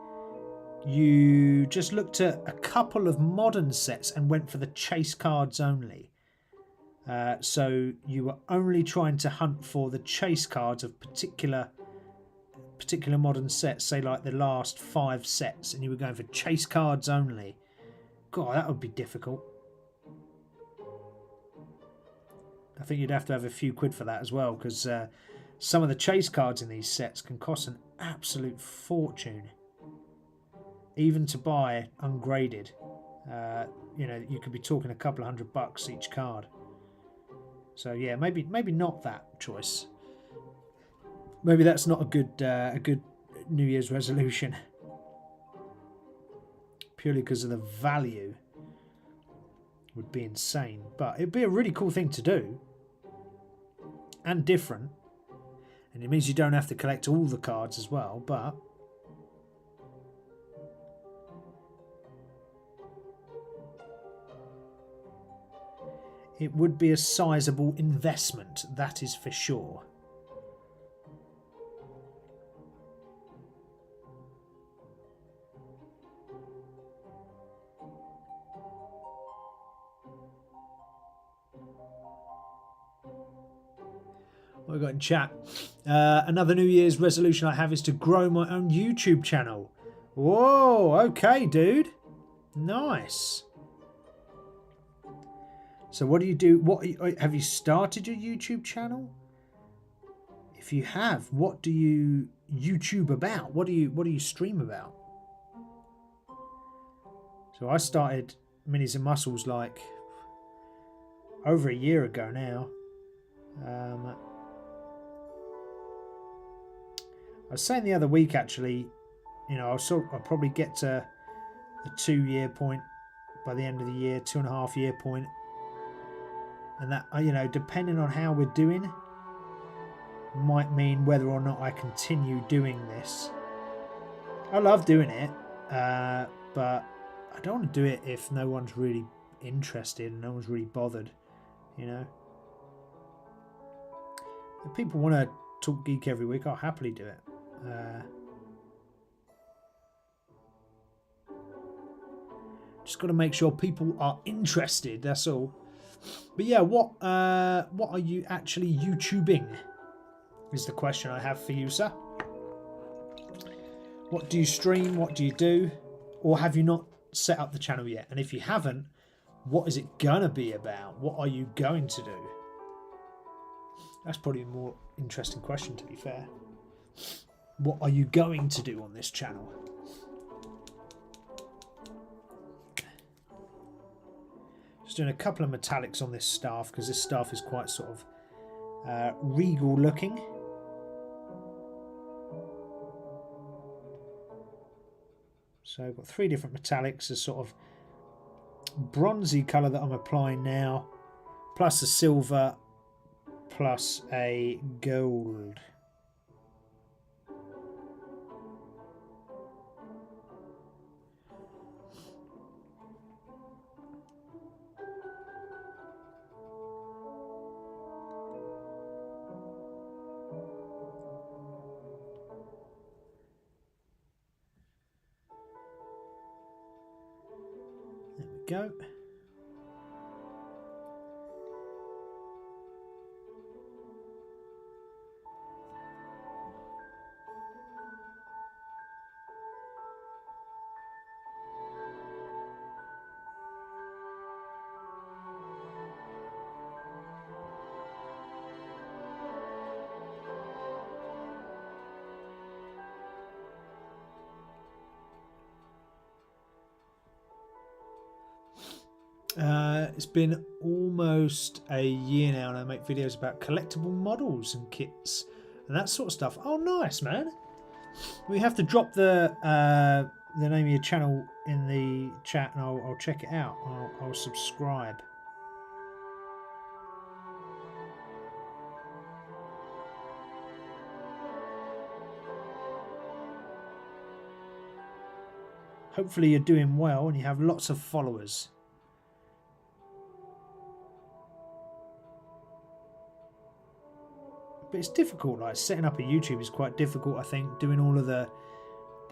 you just looked at a couple of modern sets and went for the chase cards only? So you were only trying to hunt for the chase cards of particular modern sets, say like the last 5 sets, and you were going for chase cards only. God, that would be difficult. I think you'd have to have a few quid for that as well, because some of the chase cards in these sets can cost an absolute fortune, even to buy ungraded. You know, you could be talking a couple of $100 each card. So yeah, maybe not that choice. Maybe that's not a good New Year's resolution. Purely because of the value would be insane. But it'd be a really cool thing to do. And different. And it means you don't have to collect all the cards as well, but it would be a sizable investment, that is for sure. What have we got in chat? Another New Year's resolution I have is to grow my own YouTube channel. Whoa, okay, dude. Nice. So what do you do? Have you started your YouTube channel? If you have, what do you YouTube about? What do you stream about? So I started Minis-N-Muscles like over a year ago now. I was saying the other week, actually, you know, I'll probably get to the 2-year point by the end of the year, 2.5-year point, and that, you know, depending on how we're doing, might mean whether or not I continue doing this. I love doing it, but I don't want to do it if no one's really interested and no one's really bothered, you know. If people want to talk geek every week, I'll happily do it. Just got to make sure people are interested, that's all. But yeah, what are you actually YouTubing is the question I have for you, sir. What do you stream? What do you do? Or have you not set up the channel yet? And if you haven't, what is it gonna be about? What are you going to do? That's probably a more interesting question, to be fair. What are you going to do on this channel? Just doing a couple of metallics on this staff because this staff is quite sort of regal looking. So I've got 3 different metallics, a sort of bronzy colour that I'm applying now, plus a silver, plus a gold. There we go. It's been almost a year now and I make videos about collectible models and kits and that sort of stuff. Oh, nice, man. We have to drop the name of your channel in the chat and I'll check it out. I'll subscribe. Hopefully you're doing well and you have lots of followers. But it's difficult, like setting up a YouTube is quite difficult, I think, doing all of the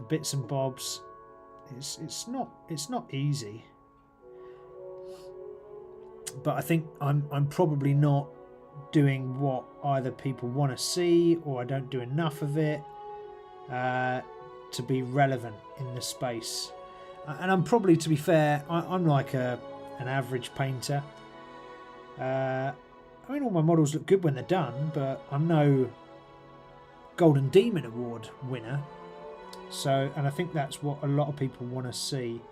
bits and bobs. It's not easy. But I think I'm probably not doing what either people want to see or I don't do enough of it to be relevant in the space. And I'm probably, to be fair, I'm like an average painter. I mean, all my models look good when they're done, but I'm no Golden Demon Award winner. So, and I think that's what a lot of people want to see.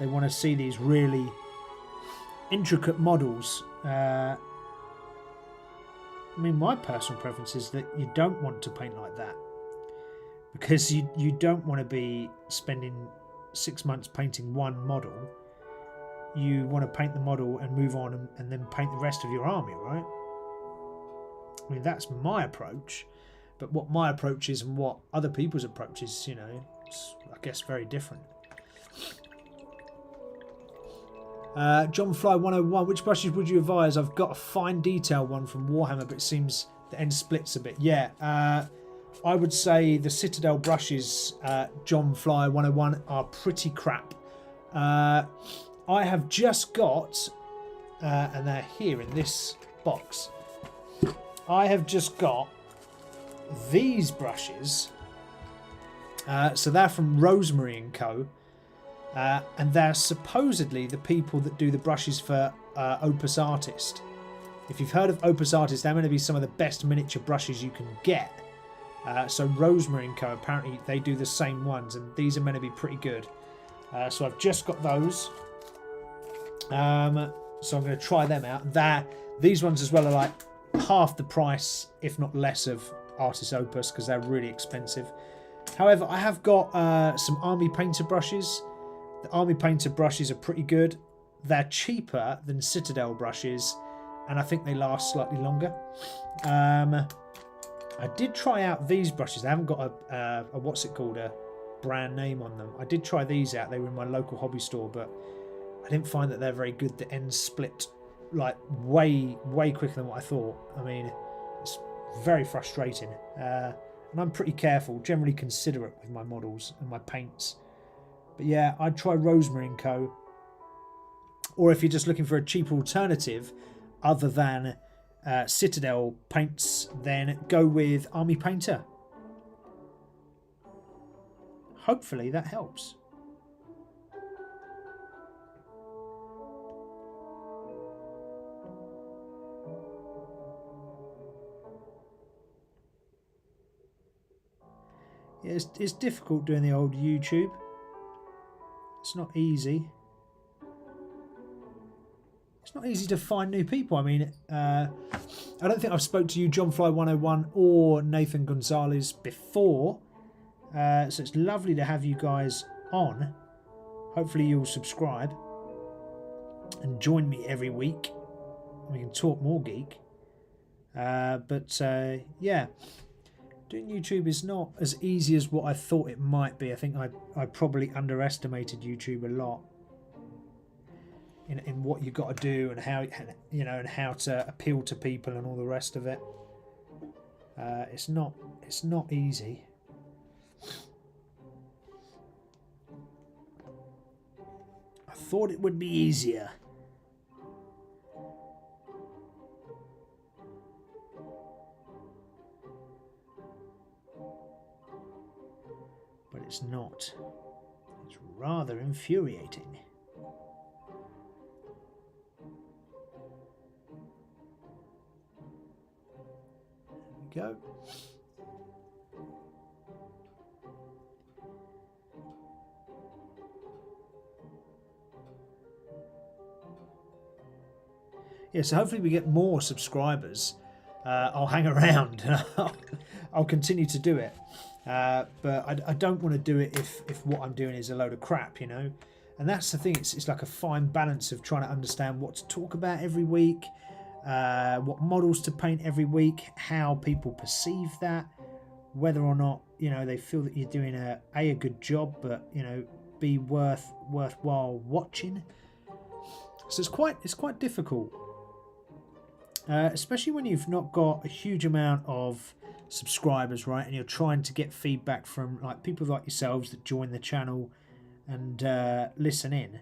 They want to see these really intricate models. I mean, my personal preference is that you don't want to paint like that, because you don't want to be spending 6 months painting one model. You want to paint the model and move on and then paint the rest of your army, right? I mean, that's my approach, but what my approach is and what other people's approach is, you know, it's, I guess, very different. John Fly 101, which brushes would you advise? I've got a fine detail one from Warhammer, but it seems the end splits a bit. Yeah, I would say the Citadel brushes, John Fly 101, are pretty crap. I have just got, and they're here in this box, I have just got these brushes. So they're from Rosemary & Co. And they're supposedly the people that do the brushes for Opus Artist. If you've heard of Opus Artist, they're going to be some of the best miniature brushes you can get. So Rosemary & Co. apparently they do the same ones, and these are meant to be pretty good. So I've just got those. So I'm going to try them out. These ones as well are like half the price, if not less, of Artist Opus, because they're really expensive. However, I have got some Army Painter brushes. The Army Painter brushes are pretty good. They're cheaper than Citadel brushes, and I think they last slightly longer. I did try out these brushes. They haven't got a what's it called, a brand name on them. I did try these out. They were in my local hobby store, but I didn't find that they're very good. The ends split like way quicker than what I thought. I mean, it's very frustrating. And I'm pretty careful, generally considerate with my models and my paints. But yeah, I'd try Rosemary & Co. Or if you're just looking for a cheaper alternative other than Citadel paints, then go with Army Painter. Hopefully that helps. Yeah, it's difficult doing the old YouTube. It's not easy. It's not easy to find new people. I mean, I don't think I've spoke to you, John Fly 101 or Nathan Gonzalez before. So it's lovely to have you guys on. Hopefully you'll subscribe and join me every week. We can talk more geek. Yeah. Doing YouTube is not as easy as what I thought it might be. I think I probably underestimated YouTube a lot in what you've got to do and how, you know, and how to appeal to people and all the rest of it. It's not easy. I thought it would be easier. But it's not. It's rather infuriating. There we go. Yeah, so hopefully we get more subscribers. I'll hang around and I'll continue to do it. But I don't want to do it if what I'm doing is a load of crap, you know. And that's the thing. It's like a fine balance of trying to understand what to talk about every week, what models to paint every week, how people perceive that, whether or not, you know, they feel that you're doing a good job, but, you know, be worthwhile watching. So it's quite difficult, especially when you've not got a huge amount of subscribers, right, and you're trying to get feedback from like people like yourselves that join the channel and listen in.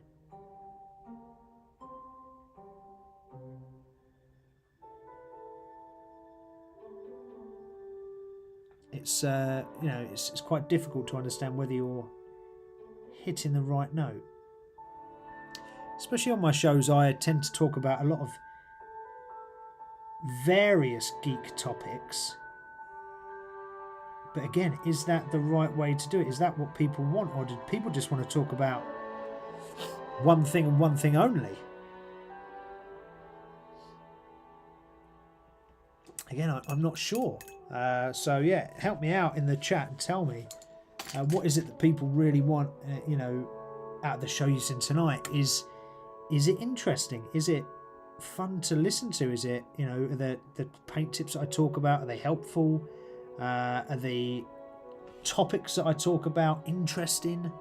It's you know, it's quite difficult to understand whether you're hitting the right note. Especially on my shows, I tend to talk about a lot of various geek topics. But again, is that the right way to do it? Is that what people want? Or do people just want to talk about one thing and one thing only. Again, I'm not sure. So yeah, help me out in the chat and tell me what is it that people really want, you know, out of the show you've seen tonight. Is it interesting? Is it fun to listen to? Is it, you know, the paint tips that I talk about, are they helpful? Are the topics that I talk about interesting?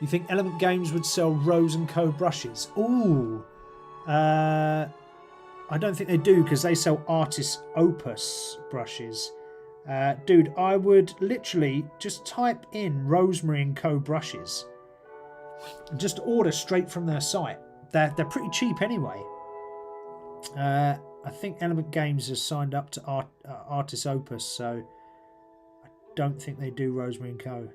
You think Element Games would sell Rose & Co brushes? Ooh. I don't think they do, because they sell Artist Opus brushes. Dude, I would literally just type in Rosemary & Co brushes. And just order straight from their site. They're pretty cheap anyway. I think Element Games has signed up to Artist Opus, so I don't think they do Rosemary & Co.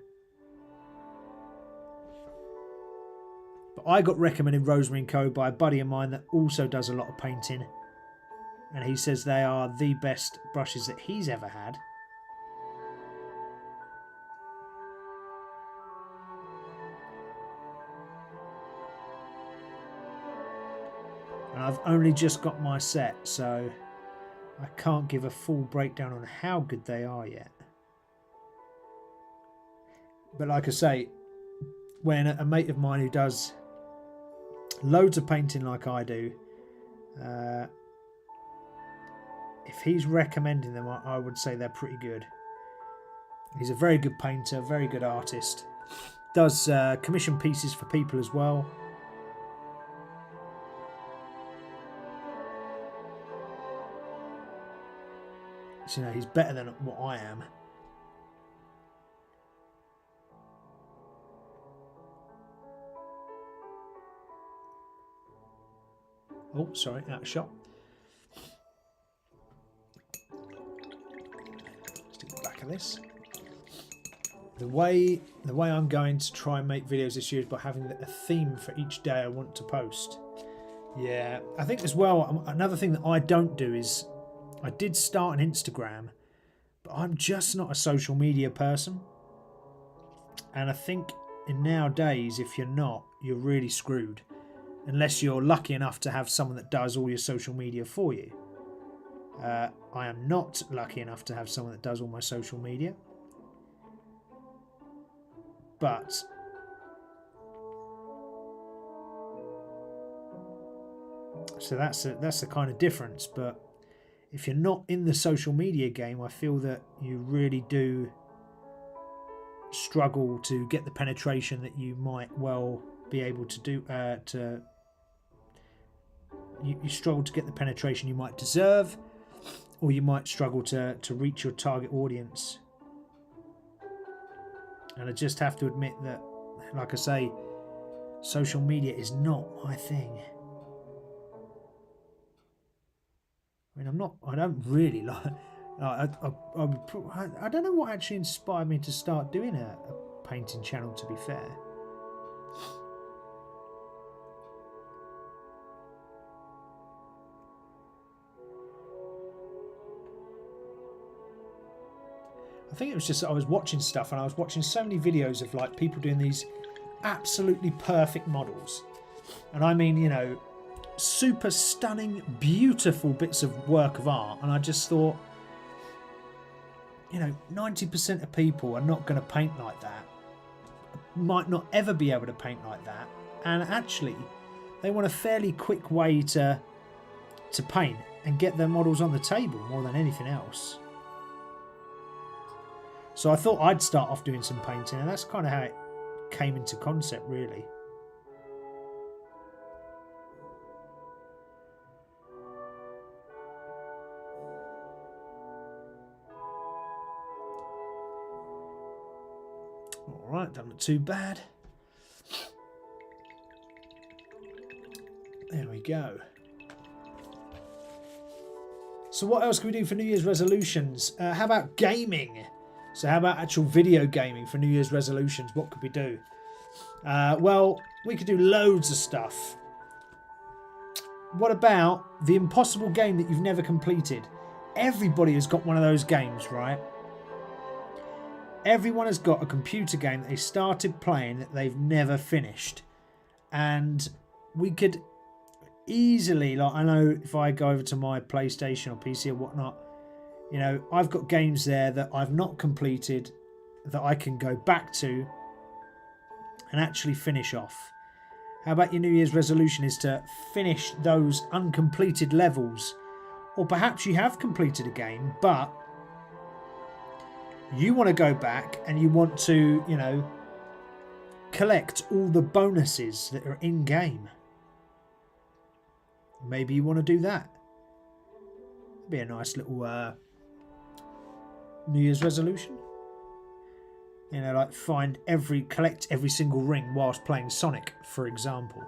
But I got recommended Rosemary & Co by a buddy of mine that also does a lot of painting, and he says they are the best brushes that he's ever had. And I've only just got my set, so I can't give a full breakdown on how good they are yet. But like I say, when a mate of mine who does loads of painting like I do, if he's recommending them, I would say they're pretty good. He's a very good painter, very good artist. Does commission pieces for people as well. So, you know, he's better than what I am. Oh, sorry, out of shot. Let's do the back of this. The way I'm going to try and make videos this year is by having a theme for each day I want to post. Yeah, I think as well, another thing that I don't do is, I did start an Instagram, but I'm just not a social media person. And I think in nowadays, if you're not, you're really screwed. Unless you're lucky enough to have someone that does all your social media for you. I am not lucky enough to have someone that does all my social media. But so that's the kind of difference. But if you're not in the social media game, I feel that you really do struggle to get the penetration that you might well be able to do. You struggle to get the penetration you might deserve, or you might struggle to reach your target audience. And I just have to admit that, like I say, social media is not my thing. I mean, I don't really like. I don't know what actually inspired me to start doing a painting channel, to be fair. I think it was just that I was watching stuff, and I was watching so many videos of like people doing these absolutely perfect models. And I mean, you know, super stunning, beautiful bits of work of art. And I just thought, you know, 90% of people are not going to paint like that. Might not ever be able to paint like that. And actually, they want a fairly quick way to paint and get their models on the table more than anything else. So I thought I'd start off doing some painting, and that's kind of how it came into concept, really. Alright, don't look too bad. There we go. So what else can we do for New Year's resolutions? How about gaming? So how about actual video gaming for New Year's resolutions? What could we do? Well, we could do loads of stuff. What about the impossible game that you've never completed? Everybody has got one of those games, right? Everyone has got a computer game that they started playing that they've never finished. And we could easily, like, I know if I go over to my PlayStation or PC or whatnot, you know, I've got games there that I've not completed that I can go back to and actually finish off. How about your New Year's resolution is to finish those uncompleted levels? Or perhaps you have completed a game, but you want to go back and you want to, you know, collect all the bonuses that are in game. Maybe you want to do that. Be a nice little New Year's resolution. You know, like collect every single ring whilst playing Sonic, for example.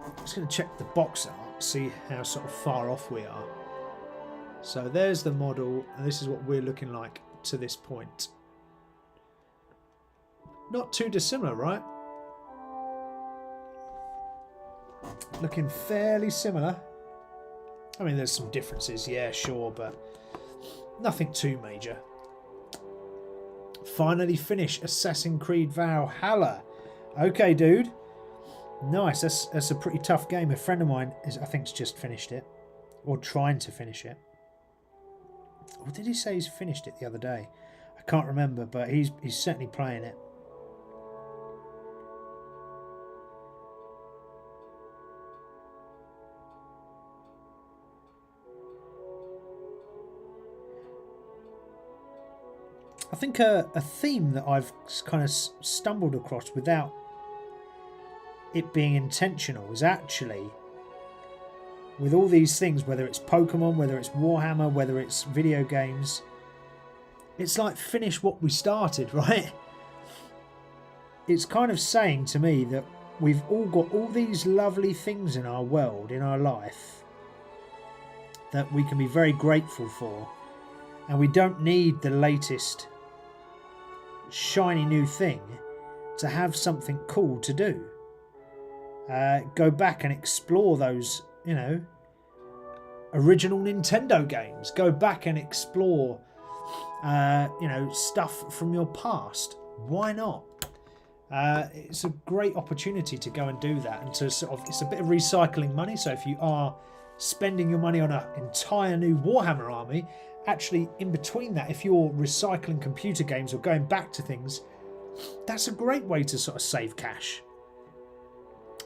I'm just going to check the box art, see how sort of far off we are. So there's the model, and this is what we're looking like to this point. Not too dissimilar, right? Looking fairly similar. I mean, there's some differences, yeah, sure, but nothing too major. Finally finished Assassin's Creed Valhalla. Okay, dude. Nice. That's a pretty tough game. A friend of mine I think's just finished it, or trying to finish it. Or did he say he's finished it the other day? I can't remember, but he's certainly playing it. I think a theme that I've kind of stumbled across without it being intentional is actually with all these things, whether it's Pokemon, whether it's Warhammer, whether it's video games, it's like finish what we started, right? It's kind of saying to me that we've all got all these lovely things in our world, in our life, that we can be very grateful for, and we don't need the latest shiny new thing to have something cool to do. Go back and explore those, you know, original Nintendo games. Go back and explore, you know, stuff from your past. Why not? It's a great opportunity to go and do that, and to sort of, it's a bit of recycling money. So if you are spending your money on an entire new Warhammer army, actually in between that, if you're recycling computer games or going back to things, that's a great way to sort of save cash.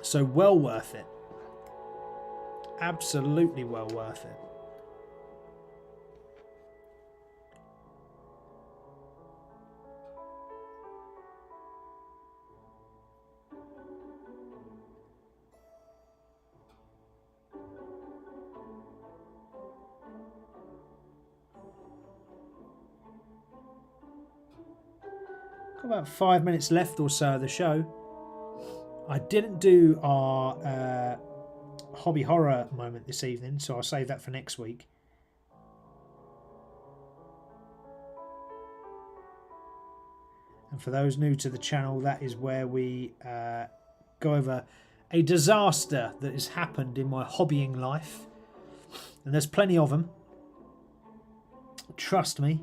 So well worth it. Absolutely well worth it. Got about 5 minutes left or so of the show. I didn't do our hobby horror moment this evening, so I'll save that for next week. And for those new to the channel, that is where we go over a disaster that has happened in my hobbying life. And there's plenty of them. Trust me.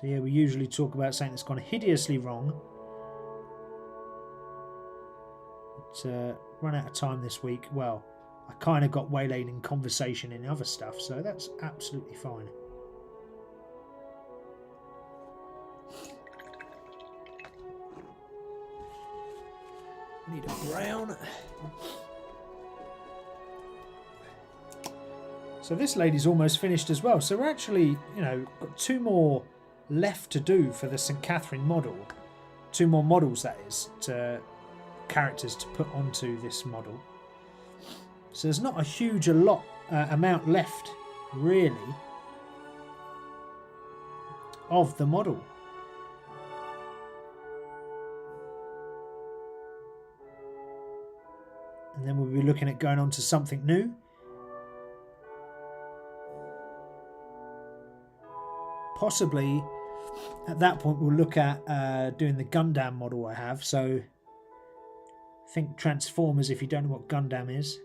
So yeah, we usually talk about something that's gone hideously wrong. But run out of time this week. Well, I kind of got waylaid in conversation in other stuff, so that's absolutely fine. Need a brown. So this lady's almost finished as well. So we're actually, you know, got 2 more left to do for the St. Catherine model. 2 more models, that is, to characters to put onto this model. So there's not a huge amount left, really, of the model. And then we'll be looking at going on to something new. Possibly at that point we'll look at doing the Gundam model I have. So think Transformers if you don't know what Gundam is.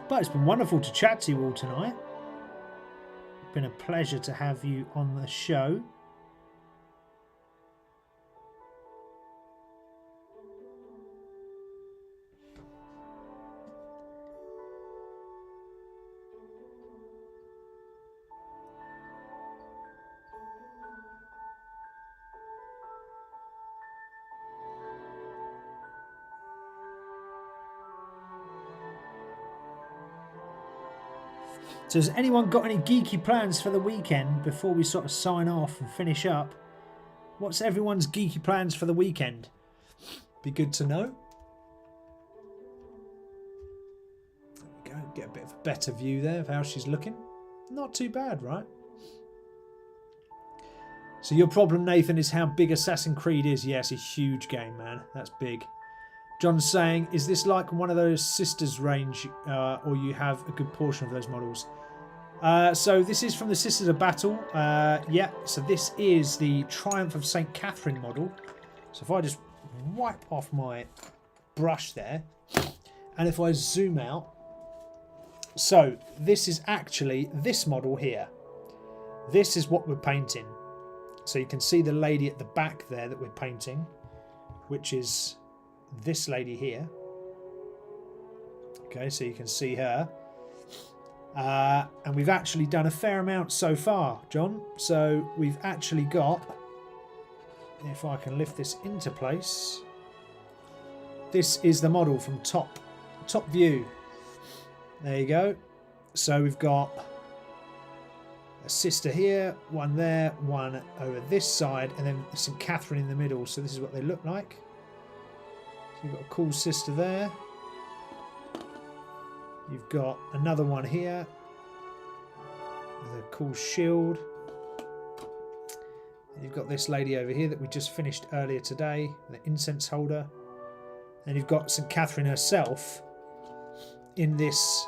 But it's been wonderful to chat to you all tonight. It's been a pleasure to have you on the show. So has anyone got any geeky plans for the weekend before we sort of sign off and finish up? What's everyone's geeky plans for the weekend? Be good to know. There we go. Get a bit of a better view there of how she's looking. Not too bad, right? So your problem, Nathan, is how big Assassin's Creed is. Yes, a huge game, man. That's big. John's saying, is this like one of those Sisters range, or you have a good portion of those models? So this is from the Sisters of Battle. Yeah, so this is the Triumph of St. Catherine model. So if I just wipe off my brush there, and if I zoom out, so this is actually this model here. This is what we're painting. So you can see the lady at the back there that we're painting, which is this lady here. Okay, so you can see her. And we've actually done a fair amount so far, John. So we've actually got, if I can lift this into place, this is the model from top view. There you go. So we've got a sister here, one there, one over this side, and then St. Catherine in the middle. So this is what they look like. So you've got a cool sister there. You've got another one here with a cool shield. And you've got this lady over here that we just finished earlier today with an incense holder. And you've got St. Catherine herself in this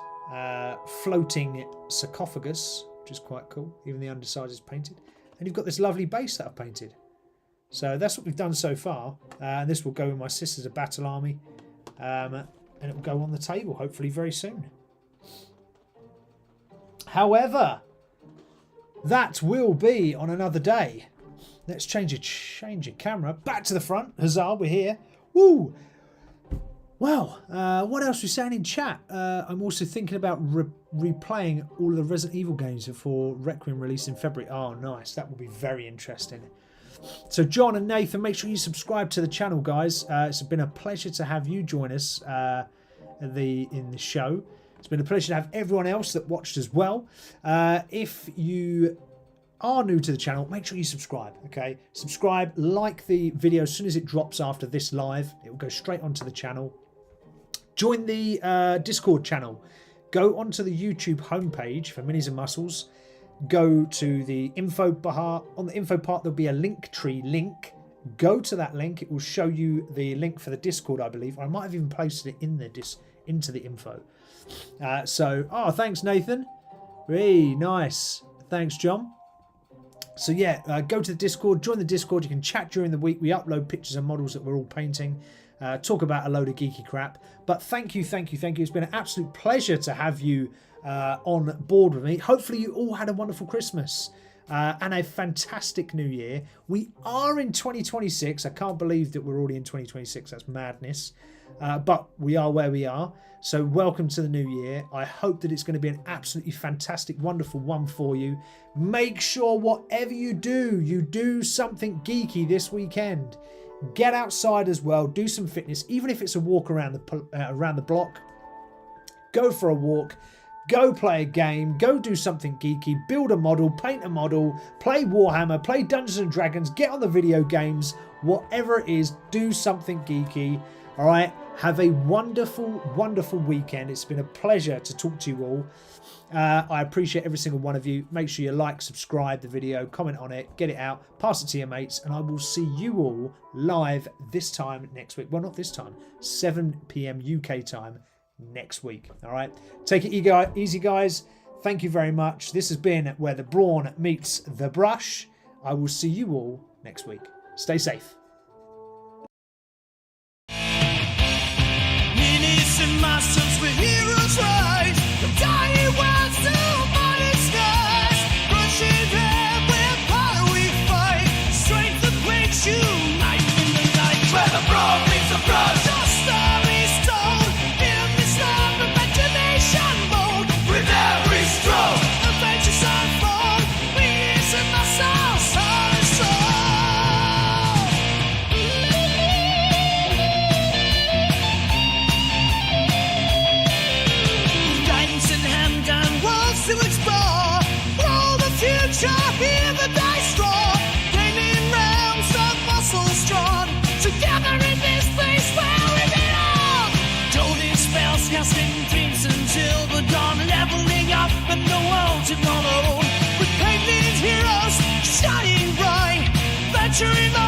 floating sarcophagus, which is quite cool. Even the underside is painted. And you've got this lovely base that I've painted. So that's what we've done so far. And this will go in my Sisters of Battle army. And it will go on the table hopefully very soon. However, that will be on another day. Let's change a camera. Back to the front. Huzzah, we're here. Woo! Well, what else are we saying in chat? I'm also thinking about replaying all of the Resident Evil games before Requiem release in February. Oh, nice. That will be very interesting. So John and Nathan, make sure you subscribe to the channel, guys. It's been a pleasure to have you join us in the show. It's been a pleasure to have everyone else that watched as well. If you are new to the channel, make sure you subscribe, okay? Subscribe, like the video as soon as it drops after this live. It will go straight onto the channel. Join the Discord channel. Go onto the YouTube homepage for Minis-N-Muscles. Go to the info bar. On the info part, there'll be a Linktree link. Go to that link. It will show you the link for the Discord, I believe. I might have even posted it in the into the info. Thanks, Nathan. Very nice. Thanks, John. So yeah, go to the Discord. Join the Discord. You can chat during the week. We upload pictures and models that we're all painting. Talk about a load of geeky crap. But thank you. It's been an absolute pleasure to have you on board with me. Hopefully you all had a wonderful Christmas and a fantastic new year. We are in 2026. I can't believe that we're already in 2026. That's madness. but we are where we are. So welcome to the new year. I hope that it's going to be an absolutely fantastic, wonderful one for you. Make sure whatever you do something geeky this weekend. Get outside as well. Do some fitness, even if it's a walk around the block. Go for a walk. Go play a game. Go do something geeky. Build a model. Paint a model. Play Warhammer. Play Dungeons and Dragons. Get on the video games. Whatever it is, do something geeky. All right. Have a wonderful, wonderful weekend. It's been a pleasure to talk to you all. I appreciate every single one of you. Make sure you like, subscribe the video, comment on it, get it out, pass it to your mates, and I will see you all live this time next week. Well, not this time, 7 p.m. UK time next week. All right. Take it easy, guys. Thank you very much. This has been Where the Brawn Meets the Brush. I will see you all next week. Stay safe. Minis-N-Muscles, we're heroes, right? The tiny world's still mighty skies. Crushing air, where power we fight. Strength that breaks you, night in the night. Where the brawn meets the brush. Your story's told in this land of imagination mode. With every stroke, adventures unfold. Minis-N-Muscles, heart and soul. To explore, roll the future, hear the dice roar, gaining realms of muscles drawn, together in this place where we belong. Joining spells, casting dreams until the dawn, leveling up and the world to follow. With painted heroes shining bright, venturing on.